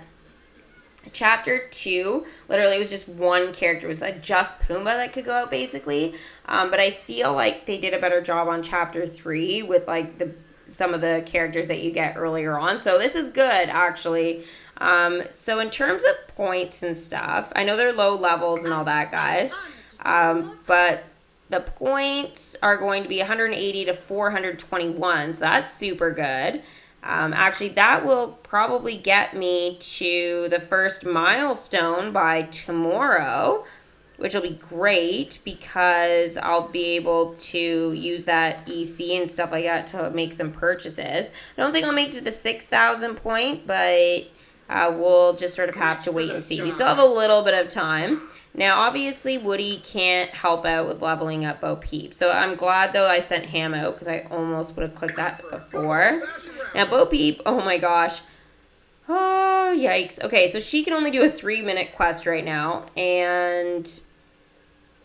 Chapter 2, literally, it was just one character. It was like just Pumbaa that could go out, basically. But I feel like they did a better job on Chapter 3 with, like, some of the characters that you get earlier on. So this is good, actually. So in terms of points and stuff, I know they're low levels and all that, guys. But the points are going to be 180 to 421. So that's super good. Actually, that will probably get me to the first milestone by tomorrow, which will be great because I'll be able to use that EC and stuff like that to make some purchases. I don't think I'll make it to the 6,000 point, but we'll just sort of have to wait and see. We still have a little bit of time. Now, obviously, Woody can't help out with leveling up Bo Peep. So I'm glad, though, I sent Ham out because I almost would have clicked that before. Now, Bo Peep, oh my gosh. Oh, yikes. Okay, so she can only do a 3-minute quest right now. And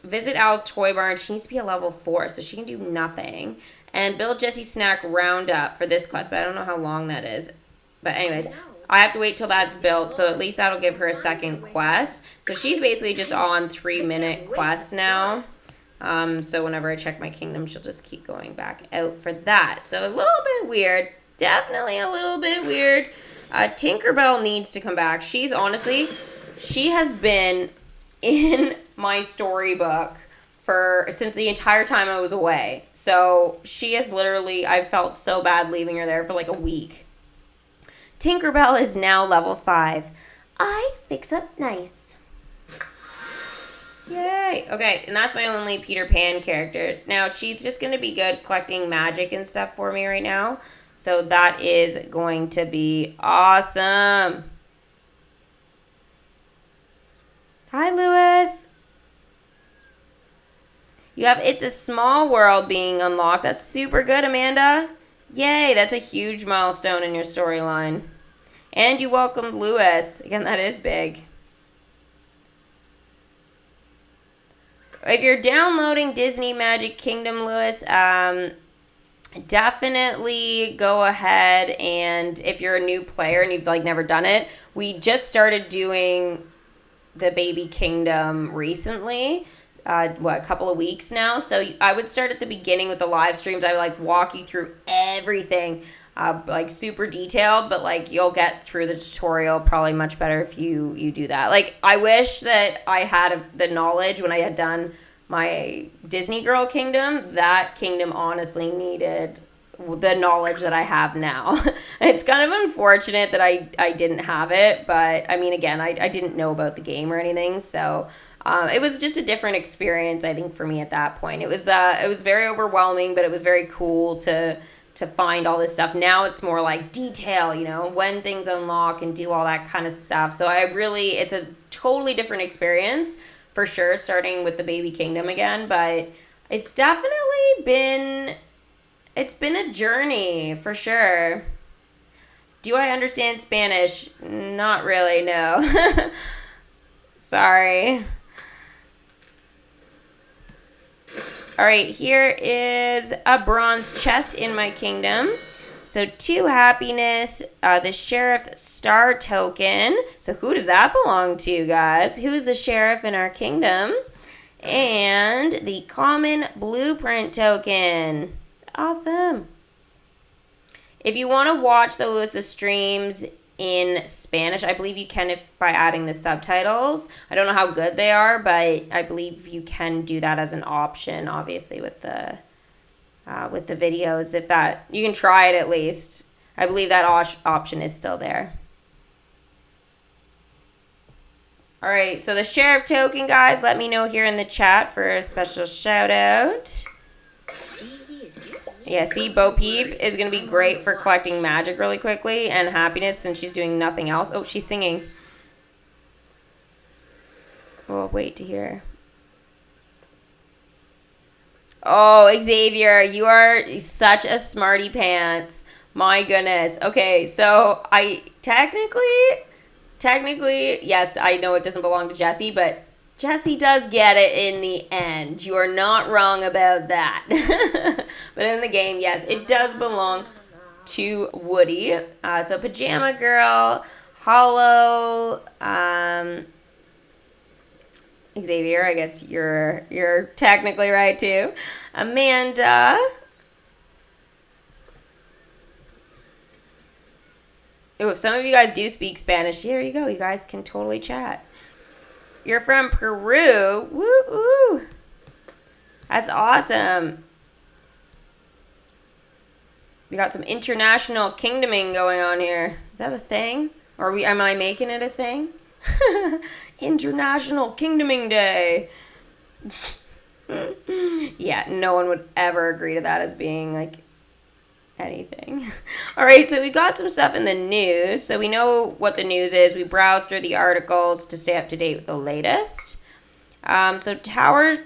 visit Al's Toy Barn. She needs to be a level 4, so she can do nothing. and build Jesse Snack Roundup for this quest, but I don't know how long that is. But anyways, I have to wait till that's built, so at least that'll give her a second quest. So she's basically just on 3-minute quests now. So whenever I check my kingdom, she'll just keep going back out for that. So a little bit weird. Definitely a little bit weird. Tinkerbell needs to come back. She has been in my storybook since the entire time I was away. So she is literally, I felt so bad leaving her there for like a week. Tinkerbell is now level 5. I fix up nice. Yay. Okay, and that's my only Peter Pan character. Now, she's just going to be good collecting magic and stuff for me right now. So that is going to be awesome. Hi, Lewis. You have It's a Small World being unlocked. That's super good, Amanda. Yay, that's a huge milestone in your storyline. And you welcomed Lewis. Again, that is big. If you're downloading Disney Magic Kingdom, Lewis, definitely go ahead, and if you're a new player and you've never done it, we just started doing the Baby Kingdom recently. A couple of weeks now. So I would start at the beginning with the live streams. I would walk you through everything, super detailed, but you'll get through the tutorial probably much better if you do that. I wish that I had the knowledge when I had done my Disney Girl Kingdom. That kingdom honestly needed the knowledge that I have now. It's kind of unfortunate that I didn't have it, but I mean, again, I didn't know about the game or anything, so it was just a different experience, I think, for me at that point. It was very overwhelming, but it was very cool to find all this stuff. Now it's more detail, when things unlock and do all that kind of stuff. So it's a totally different experience for sure, starting with the Baby Kingdom again, but it's definitely been a journey for sure. Do I understand Spanish? Not really, no. Sorry. All right, here is a bronze chest in my kingdom. So 2 happiness, the sheriff star token. So who does that belong to, guys? Who's the sheriff in our kingdom? And the common blueprint token. Awesome. If you want to watch the streams in Spanish, I believe you can by adding the subtitles. I don't know how good they are, but I believe you can do that as an option, obviously, with the videos. If that, you can try it at least. I believe that option is still there. All right, so the sheriff token, guys, let me know here in the chat for a special shout out. Yeah, see, Bo Peep is going to be great for collecting magic really quickly and happiness since she's doing nothing else. Oh, she's singing. We'll wait to hear. Oh, Xavier, you are such a smarty pants. My goodness. Okay, so I technically, yes, I know it doesn't belong to Jessie, but Jessie does get it in the end. You are not wrong about that. But in the game, yes, it does belong to Woody. So Pajama Girl, Hollow, Xavier, I guess you're technically right too. Amanda. Oh, if some of you guys do speak Spanish, here you go. You guys can totally chat. You're from Peru. Woo-woo. That's awesome. We got some international kingdoming going on here. Is that a thing? Or am I making it a thing? International Kingdoming Day. Yeah, no one would ever agree to that as being anything. All right, so we got some stuff in the news. So we know what the news is. We browsed through the articles to stay up to date with the latest. So Tower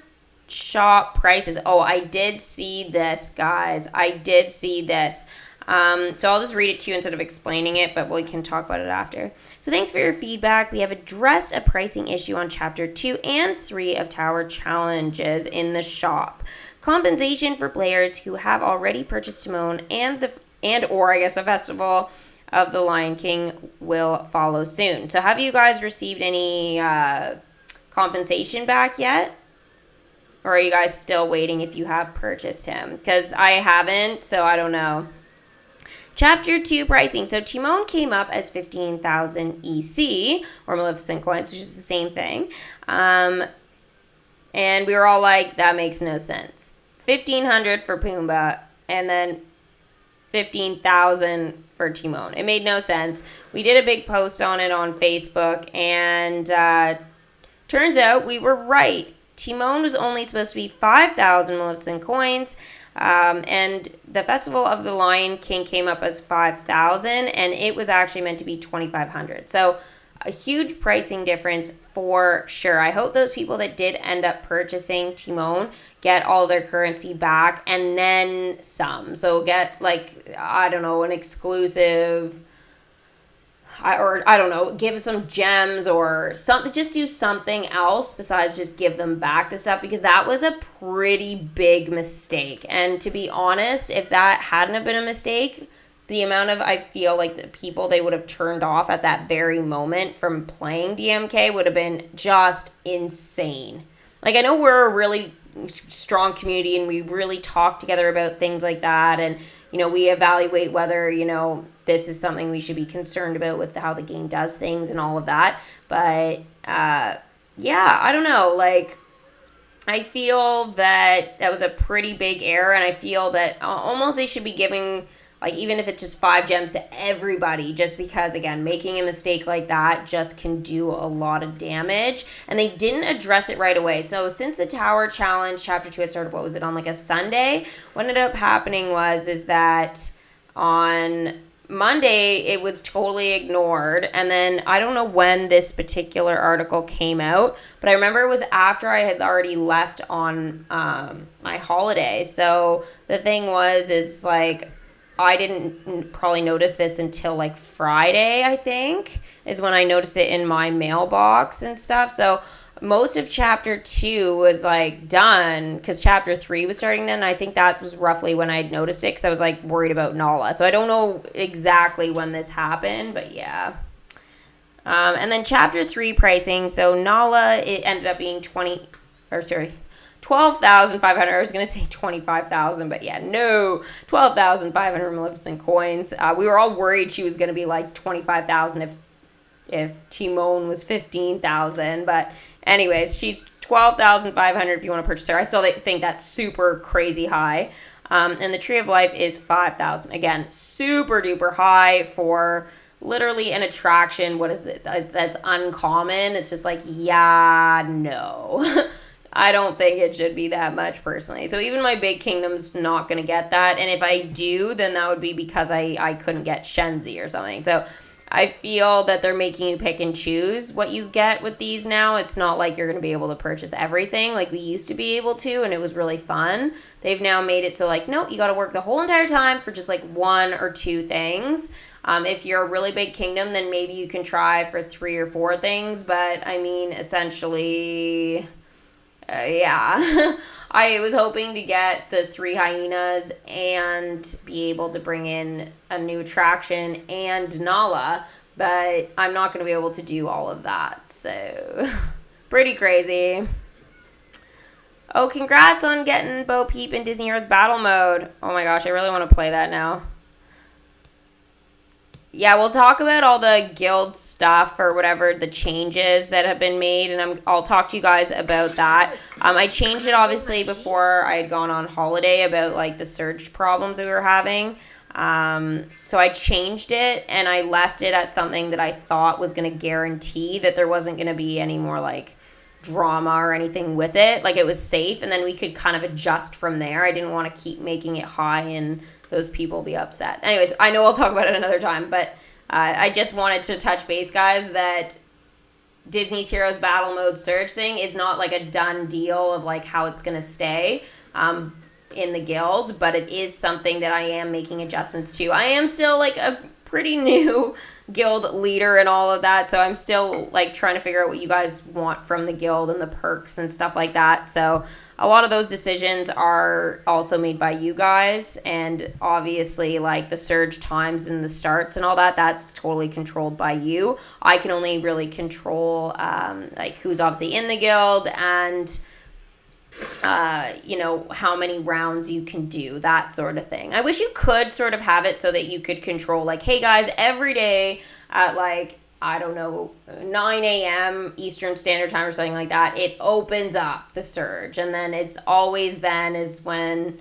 Shop prices. Oh, I did see this, guys. I did see this. So I'll just read it to you instead of explaining it, but we can talk about it after. So thanks for your feedback. We have addressed a pricing issue on Chapter 2 and 3 of Tower Challenges in the shop. compensation for players who have already purchased Timon or I guess the Festival of the Lion King will follow soon. So have you guys received any compensation back yet? Or are you guys still waiting if you have purchased him? Because I haven't, so I don't know. Chapter 2 pricing. So Timon came up as 15,000 EC, or Maleficent coins, which is the same thing. And we were all like, that makes no sense. 1,500 for Pumbaa, and then 15,000 for Timon. It made no sense. We did a big post on it on Facebook, and turns out we were right. Timon was only supposed to be 5,000 Maleficent coins, and the Festival of the Lion King came up as 5,000, and it was actually meant to be 2,500. So a huge pricing difference for sure. I hope those people that did end up purchasing Timon get all their currency back and then some. So get, like, I don't know, an exclusive, or I don't know, give some gems or something. Just do something else besides just give them back the stuff, because that was a pretty big mistake. And to be honest, if that hadn't have been a mistake, the amount of, I feel like, the people they would have turned off at that very moment from playing DMK would have been just insane. Like, I know we're a really strong community and we really talk together about things like that, and we evaluate whether this is something we should be concerned about with how the game does things and all of that. But yeah, I don't know, like, I feel that was a pretty big error, and I feel that almost they should be giving, like, even if it's just 5 gems to everybody, just because, again, making a mistake like that just can do a lot of damage. And they didn't address it right away. So since the Tower Challenge Chapter 2 had started, what was it, on like a Sunday? What ended up happening is that on Monday, it was totally ignored. And then I don't know when this particular article came out, but I remember it was after I had already left on my holiday. So the thing is like, I didn't probably notice this until like Friday, I think, is when I noticed it in my mailbox and stuff. So most of Chapter 2 was like done because Chapter 3 was starting then. I think that was roughly when I had noticed it because I was like worried about Nala. So I don't know exactly when this happened, but yeah. And then Chapter 3 pricing. So Nala, it ended up being 12,500. I was going to say 25,000, but yeah, no, 12,500 Maleficent coins. We were all worried she was going to be like 25,000 if Timon was 15,000, but anyways, she's 12,500 if you want to purchase her. I still think that's super crazy high. And the Tree of Life is 5,000. Again, super duper high for literally an attraction. What is it? That's uncommon. It's just like, yeah, no. I don't think it should be that much personally. So even my big kingdom's not going to get that. And if I do, then that would be because I couldn't get Shenzi or something. So I feel that they're making you pick and choose what you get with these now. It's not like you're going to be able to purchase everything like we used to be able to, and it was really fun. They've now made it so like, no, you got to work the whole entire time for just like 1 or 2 things. If you're a really big kingdom, then maybe you can try for 3 or 4 things. But I mean, essentially... yeah, I was hoping to get the 3 hyenas and be able to bring in a new attraction and Nala, but I'm not going to be able to do all of that, so pretty crazy. Oh, congrats on getting Bo Peep in Disney Heroes Battle Mode. Oh my gosh, I really want to play that now. Yeah, we'll talk about all the guild stuff or whatever, the changes that have been made, and I'll talk to you guys about that. I changed it, obviously, before I had gone on holiday about, like, the surge problems we were having. So I changed it, and I left it at something that I thought was going to guarantee that there wasn't going to be any more, like, drama or anything with it. Like, it was safe, and then we could kind of adjust from there. I didn't want to keep making it high and those people be upset. Anyways, I know I'll talk about it another time, but I just wanted to touch base, guys, that Disney's Heroes Battle Mode Surge thing is not like a done deal of like how it's going to stay in the guild, but it is something that I am making adjustments to. I am still like a pretty new guild leader and all of that, so I'm still like trying to figure out what you guys want from the guild and the perks and stuff like that. So a lot of those decisions are also made by you guys, and obviously like the surge times and the starts and all that, that's totally controlled by you. I can only really control like who's obviously in the guild and you know, how many rounds you can do, that sort of thing. I wish you could sort of have it so that you could control like, hey guys, every day at like, I don't know, 9 a.m. Eastern Standard Time or something like that, it opens up the surge. And then it's always then is when,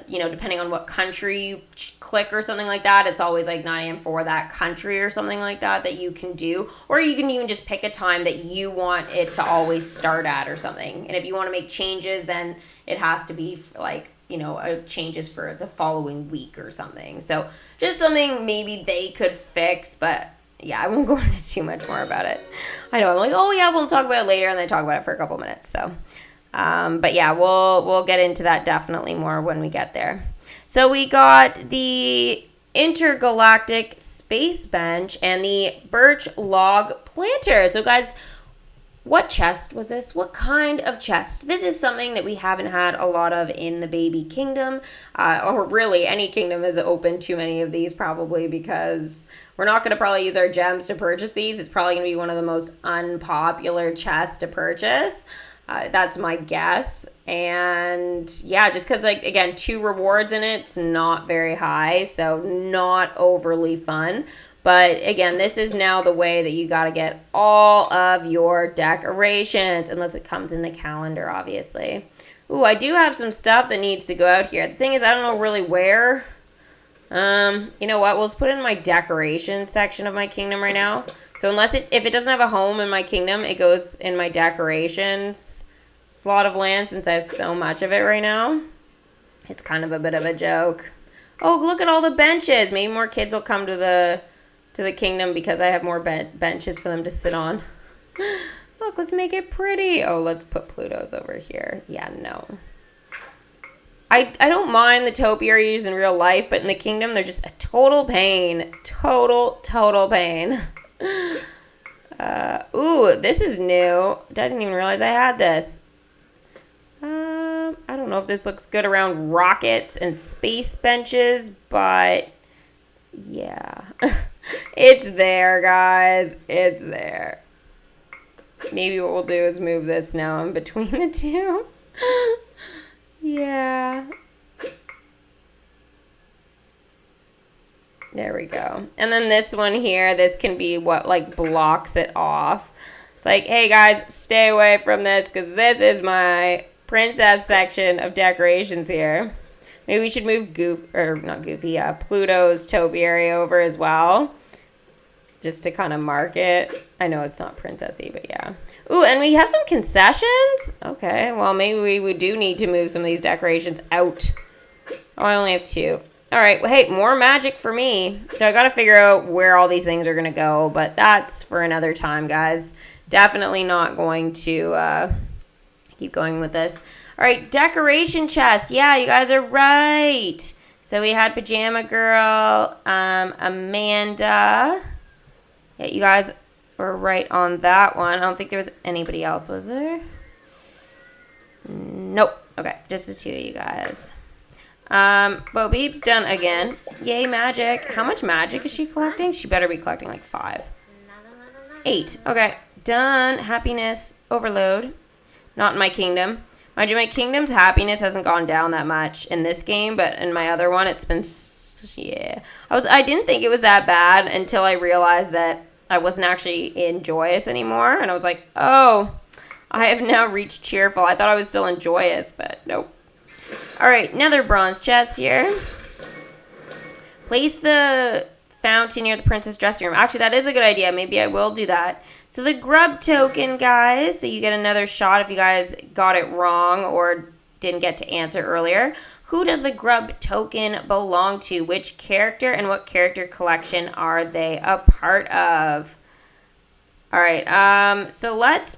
you know, depending on what country you click or something like that, it's always like 9 a.m. for that country or something like that that you can do. Or you can even just pick a time that you want it to always start at or something. And if you want to make changes, then it has to be like, you know, changes for the following week or something. So just something maybe they could fix, but yeah, I won't go into too much more about it. I know, I'm like, oh yeah, we'll talk about it later, and then talk about it for a couple minutes. So, but yeah, we'll get into that definitely more when we get there. So we got the intergalactic space bench and the birch log planter. So guys, what chest was this? What kind of chest? This is something that we haven't had a lot of in the baby kingdom, or really any kingdom has opened too many of these probably, because we're not going to probably use our gems to purchase these. It's probably going to be one of the most unpopular chests to purchase. That's my guess. And yeah, just because, like, again, 2 rewards in it, it's not very high, so not overly fun. But again, this is now the way that you got to get all of your decorations, unless it comes in the calendar, obviously. Ooh, I do have some stuff that needs to go out here. The thing is, I don't know really where. You know what? We'll just put it in my decoration section of my kingdom right now. So if it doesn't have a home in my kingdom, it goes in my decorations slot of land, since I have so much of it right now. It's kind of a bit of a joke. Oh, look at all the benches. Maybe more kids will come to the kingdom because I have more benches for them to sit on. Look, let's make it pretty. Oh, let's put Pluto's over here. Yeah, no. I don't mind the topiaries in real life, but in the kingdom, they're just a total pain. Total pain. Ooh, this is new. I didn't even realize I had this. I don't know if this looks good around rockets and space benches, but yeah. It's there, guys. It's there. Maybe what we'll do is move this now in between the two. Yeah. There we go. And then this one here, this can be what like blocks it off. It's like, hey guys, stay away from this because this is my princess section of decorations here. Maybe we should move Pluto's topiary over as well, just to kind of mark it. I know it's not princessy, but yeah. Ooh, and we have some concessions. Okay, well, maybe we do need to move some of these decorations out. Oh, I only have 2. All right, well, hey, more magic for me. So I got to figure out where all these things are going to go, but that's for another time, guys. Definitely not going to keep going with this. All right, decoration chest. Yeah, you guys are right. So we had Pajama Girl, Amanda. Yeah, you guys were right on that one. I don't think there was anybody else, was there? Nope. Okay, just the 2 of you guys. Bo Peep's done again. Yay, magic. How much magic is she collecting? She better be collecting like 5. 8. Okay, done. Happiness overload. Not in my kingdom. Mind you, my kingdom's happiness hasn't gone down that much in this game, but in my other one, it's been, yeah. I didn't think it was that bad until I realized that I wasn't actually in joyous anymore, and I was like, oh, I have now reached cheerful. I thought I was still in joyous, but nope. All right, another bronze chest here. Place the fountain near the princess dressing room. Actually, that is a good idea. Maybe I will do that. So the grub token, guys. So you get another shot if you guys got it wrong or didn't get to answer earlier. Who does the grub token belong to? Which character and what character collection are they a part of? All right, so let's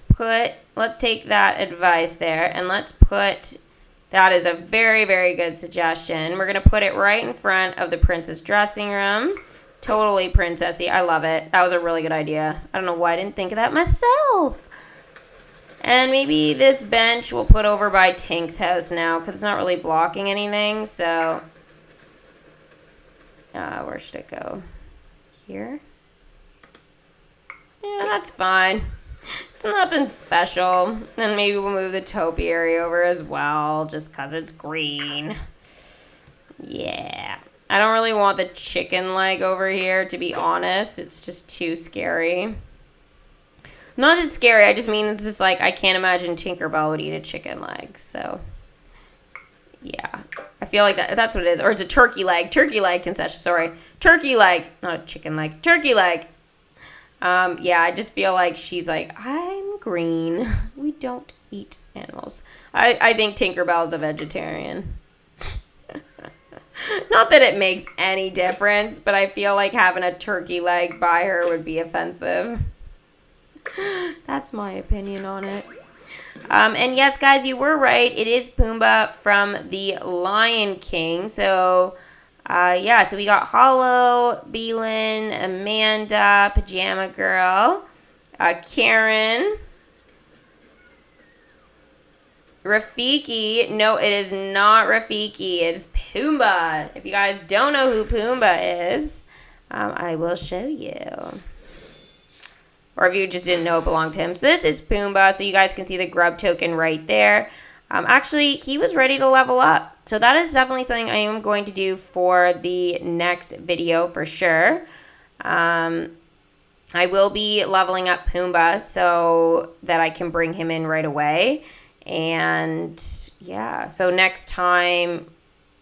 take that advice there, and let's put, that is a very, very good suggestion. We're going to put it right in front of the princess dressing room. Totally princessy. I love it. That was a really good idea. I don't know why I didn't think of that myself. And maybe this bench we'll put over by Tink's house now because it's not really blocking anything. So, where should it go? Here? Yeah, that's fine. It's nothing special. And maybe we'll move the topiary over as well just because it's green. Yeah. I don't really want the chicken leg over here, to be honest. It's just too scary. Not just scary, I just mean it's just like I can't imagine Tinkerbell would eat a chicken leg. So, yeah. I feel like that's what it is. Or it's a turkey leg. Turkey leg concession. Sorry. Turkey leg. Not a chicken leg. Turkey leg. Yeah, I just feel like she's like, I'm green. We don't eat animals. I think Tinkerbell's a vegetarian. Not that it makes any difference, but I feel like having a turkey leg by her would be offensive. That's my opinion on it. And yes, guys, you were right. It is Pumbaa from The Lion King. So, yeah, so we got Hollow, Beelin, Amanda, Pajama Girl, Karen, Rafiki. No, it is not Rafiki. It is Pumbaa. If you guys don't know who Pumbaa is, I will show you. Or if you just didn't know it belonged to him. So this is Pumbaa. So you guys can see the grub token right there. Actually, he was ready to level up. So that is definitely something I am going to do for the next video for sure. I will be leveling up Pumbaa so that I can bring him in right away. And yeah, so next time,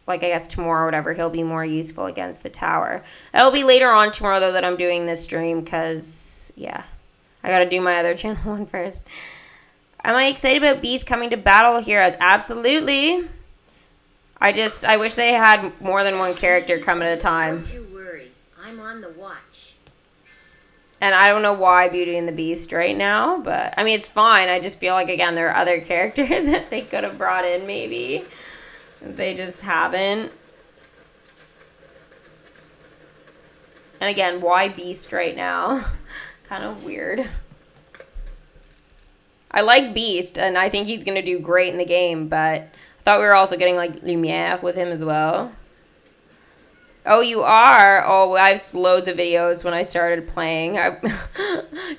like I guess tomorrow or whatever, he'll be more useful against the tower. That'll be later on tomorrow though that I'm doing this stream because, yeah, I gotta do my other channel one first. Am I excited about bees coming to Battle Heroes? Absolutely. I wish they had more than one character come at a time. Don't you worry. I'm on the watch. And I don't know why Beauty and the Beast right now, but I mean, it's fine. I just feel like, again, there are other characters that they could have brought in maybe. They just haven't. And again, why Beast right now? Kind of weird. I like Beast, and I think he's going to do great in the game, but I thought we were also getting, like, Lumiere with him as well. Oh, you are? Oh, I have loads of videos when I started playing. I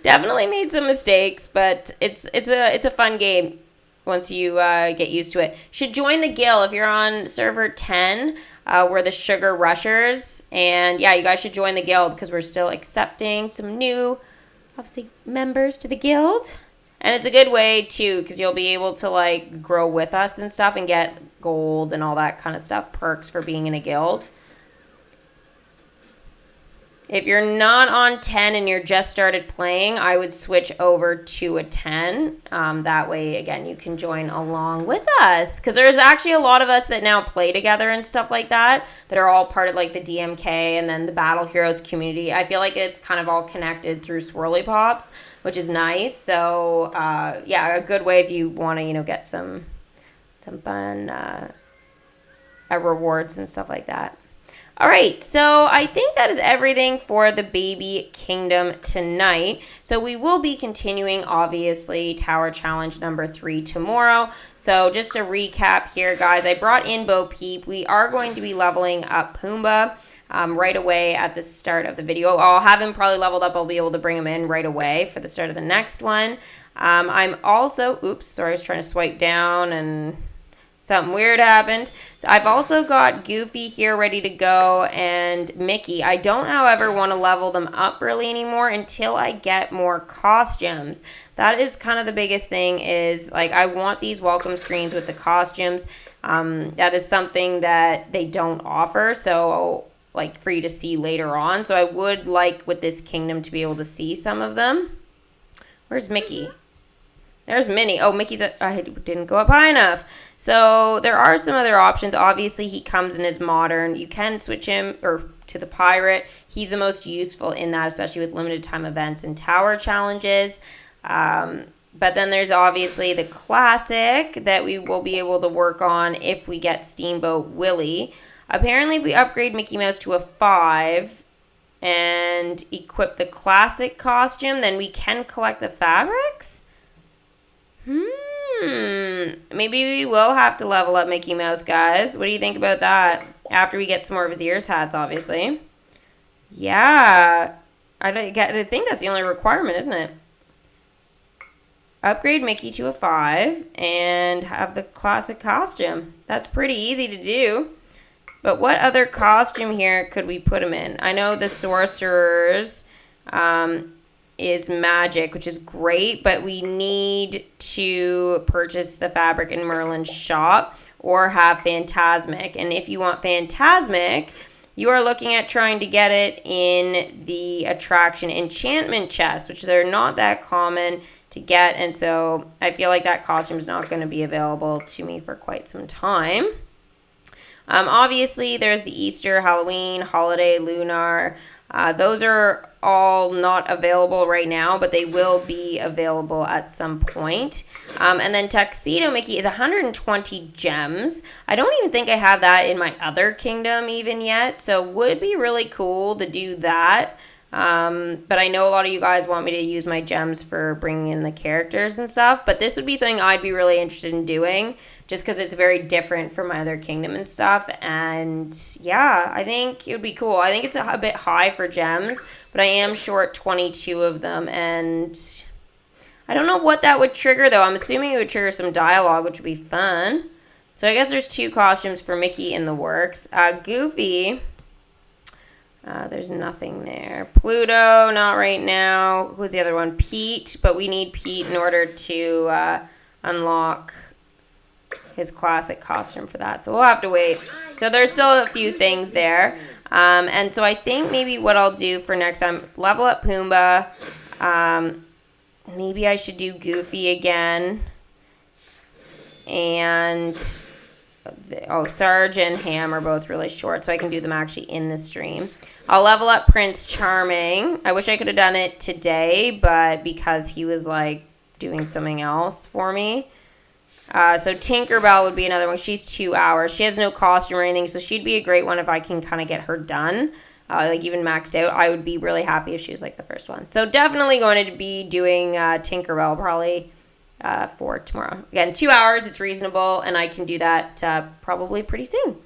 definitely made some mistakes, but it's a fun game once you get used to it. Should join the guild if you're on server 10. We're the Sugar Rushers, and yeah, you guys should join the guild because we're still accepting some new, obviously, members to the guild. And it's a good way, too, because you'll be able to, like, grow with us and stuff and get gold and all that kind of stuff, perks for being in a guild. If you're not on 10 and you're just started playing, I would switch over to a 10. That way, again, you can join along with us. Because there's actually a lot of us that now play together and stuff like that are all part of like the DMK and then the Battle Heroes community. I feel like it's kind of all connected through Swirly Pops, which is nice. So, yeah, a good way if you want to, get some fun rewards and stuff like that. All right, so I think that is everything for the Baby Kingdom tonight. So we will be continuing, obviously, Tower Challenge number 3 tomorrow. So just to recap here, guys, I brought in Bo Peep. We are going to be leveling up Pumbaa right away at the start of the video. I'll have him probably leveled up. I'll be able to bring him in right away for the start of the next one. I'm also, oops, sorry, I was trying to swipe down and something weird happened. So I've also got Goofy here ready to go and Mickey. I don't, however, want to level them up really anymore until I get more costumes. That is kind of the biggest thing is, like, I want these welcome screens with the costumes. That is something that they don't offer, so, like, for you to see later on. So I would like, with this kingdom, to be able to see some of them. Where's Mickey? There's Minnie. Oh, Mickey's I didn't go up high enough. So there are some other options. Obviously, he comes in his modern. You can switch him to the pirate. He's the most useful in that, especially with limited time events and tower challenges. But then there's obviously the classic that we will be able to work on if we get Steamboat Willie. Apparently, if we upgrade Mickey Mouse to a 5, and equip the classic costume, then we can collect the fabrics? Maybe we will have to level up Mickey Mouse, guys. What do you think about that? After we get some more of his ears hats, obviously. Yeah. I think that's the only requirement, isn't it? Upgrade Mickey to a 5 and have the classic costume. That's pretty easy to do. But what other costume here could we put him in? I know the Sorcerer's is magic, which is great, but we need to purchase the fabric in Merlin's shop or have Phantasmic. And if you want Phantasmic, you are looking at trying to get it in the attraction enchantment chest, which they're not that common to get. And so I feel like that costume is not going to be available to me for quite some time. Obviously, there's the Easter, Halloween, Holiday, Lunar. Those are all not available right now, but they will be available at some point. And then Tuxedo Mickey is 120 gems. I don't even think I have that in my other kingdom even yet, so would be really cool to do that. But I know a lot of you guys want me to use my gems for bringing in the characters and stuff, but this would be something I'd be really interested in doing just because it's very different from my other kingdom and stuff. And yeah, I think it would be cool. I think it's a bit high for gems, but I am short 22 of them, and I don't know what that would trigger though. I'm assuming it would trigger some dialogue, which would be fun. So I guess there's 2 costumes for Mickey in the works. Goofy, there's nothing there. Pluto, not right now. Who's the other one? Pete, but we need Pete in order to unlock his classic costume for that. So we'll have to wait. So there's still a few things there. And so I think maybe what I'll do for next time, level up Pumbaa. Maybe I should do Goofy again. And Sarge and Ham are both really short, so I can do them actually in the stream. I'll level up Prince Charming. I wish I could have done it today, but because he was like doing something else for me. So Tinkerbell would be another one. She's 2 hours. She has no costume or anything, so she'd be a great one if I can kind of get her done. Like even maxed out. I would be really happy if she was like the first one. So definitely going to be doing Tinkerbell probably for tomorrow. Again, 2 hours. It's reasonable, and I can do that probably pretty soon.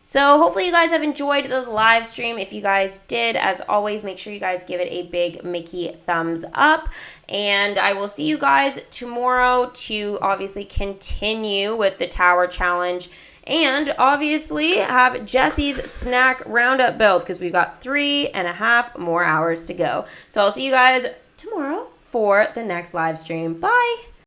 So hopefully you guys have enjoyed the live stream. If you guys did, as always, make sure you guys give it a big Mickey thumbs up. And I will see you guys tomorrow to obviously continue with the Tower Challenge. And obviously have Jesse's snack roundup build because we've got 3.5 more hours to go. So I'll see you guys tomorrow for the next live stream. Bye.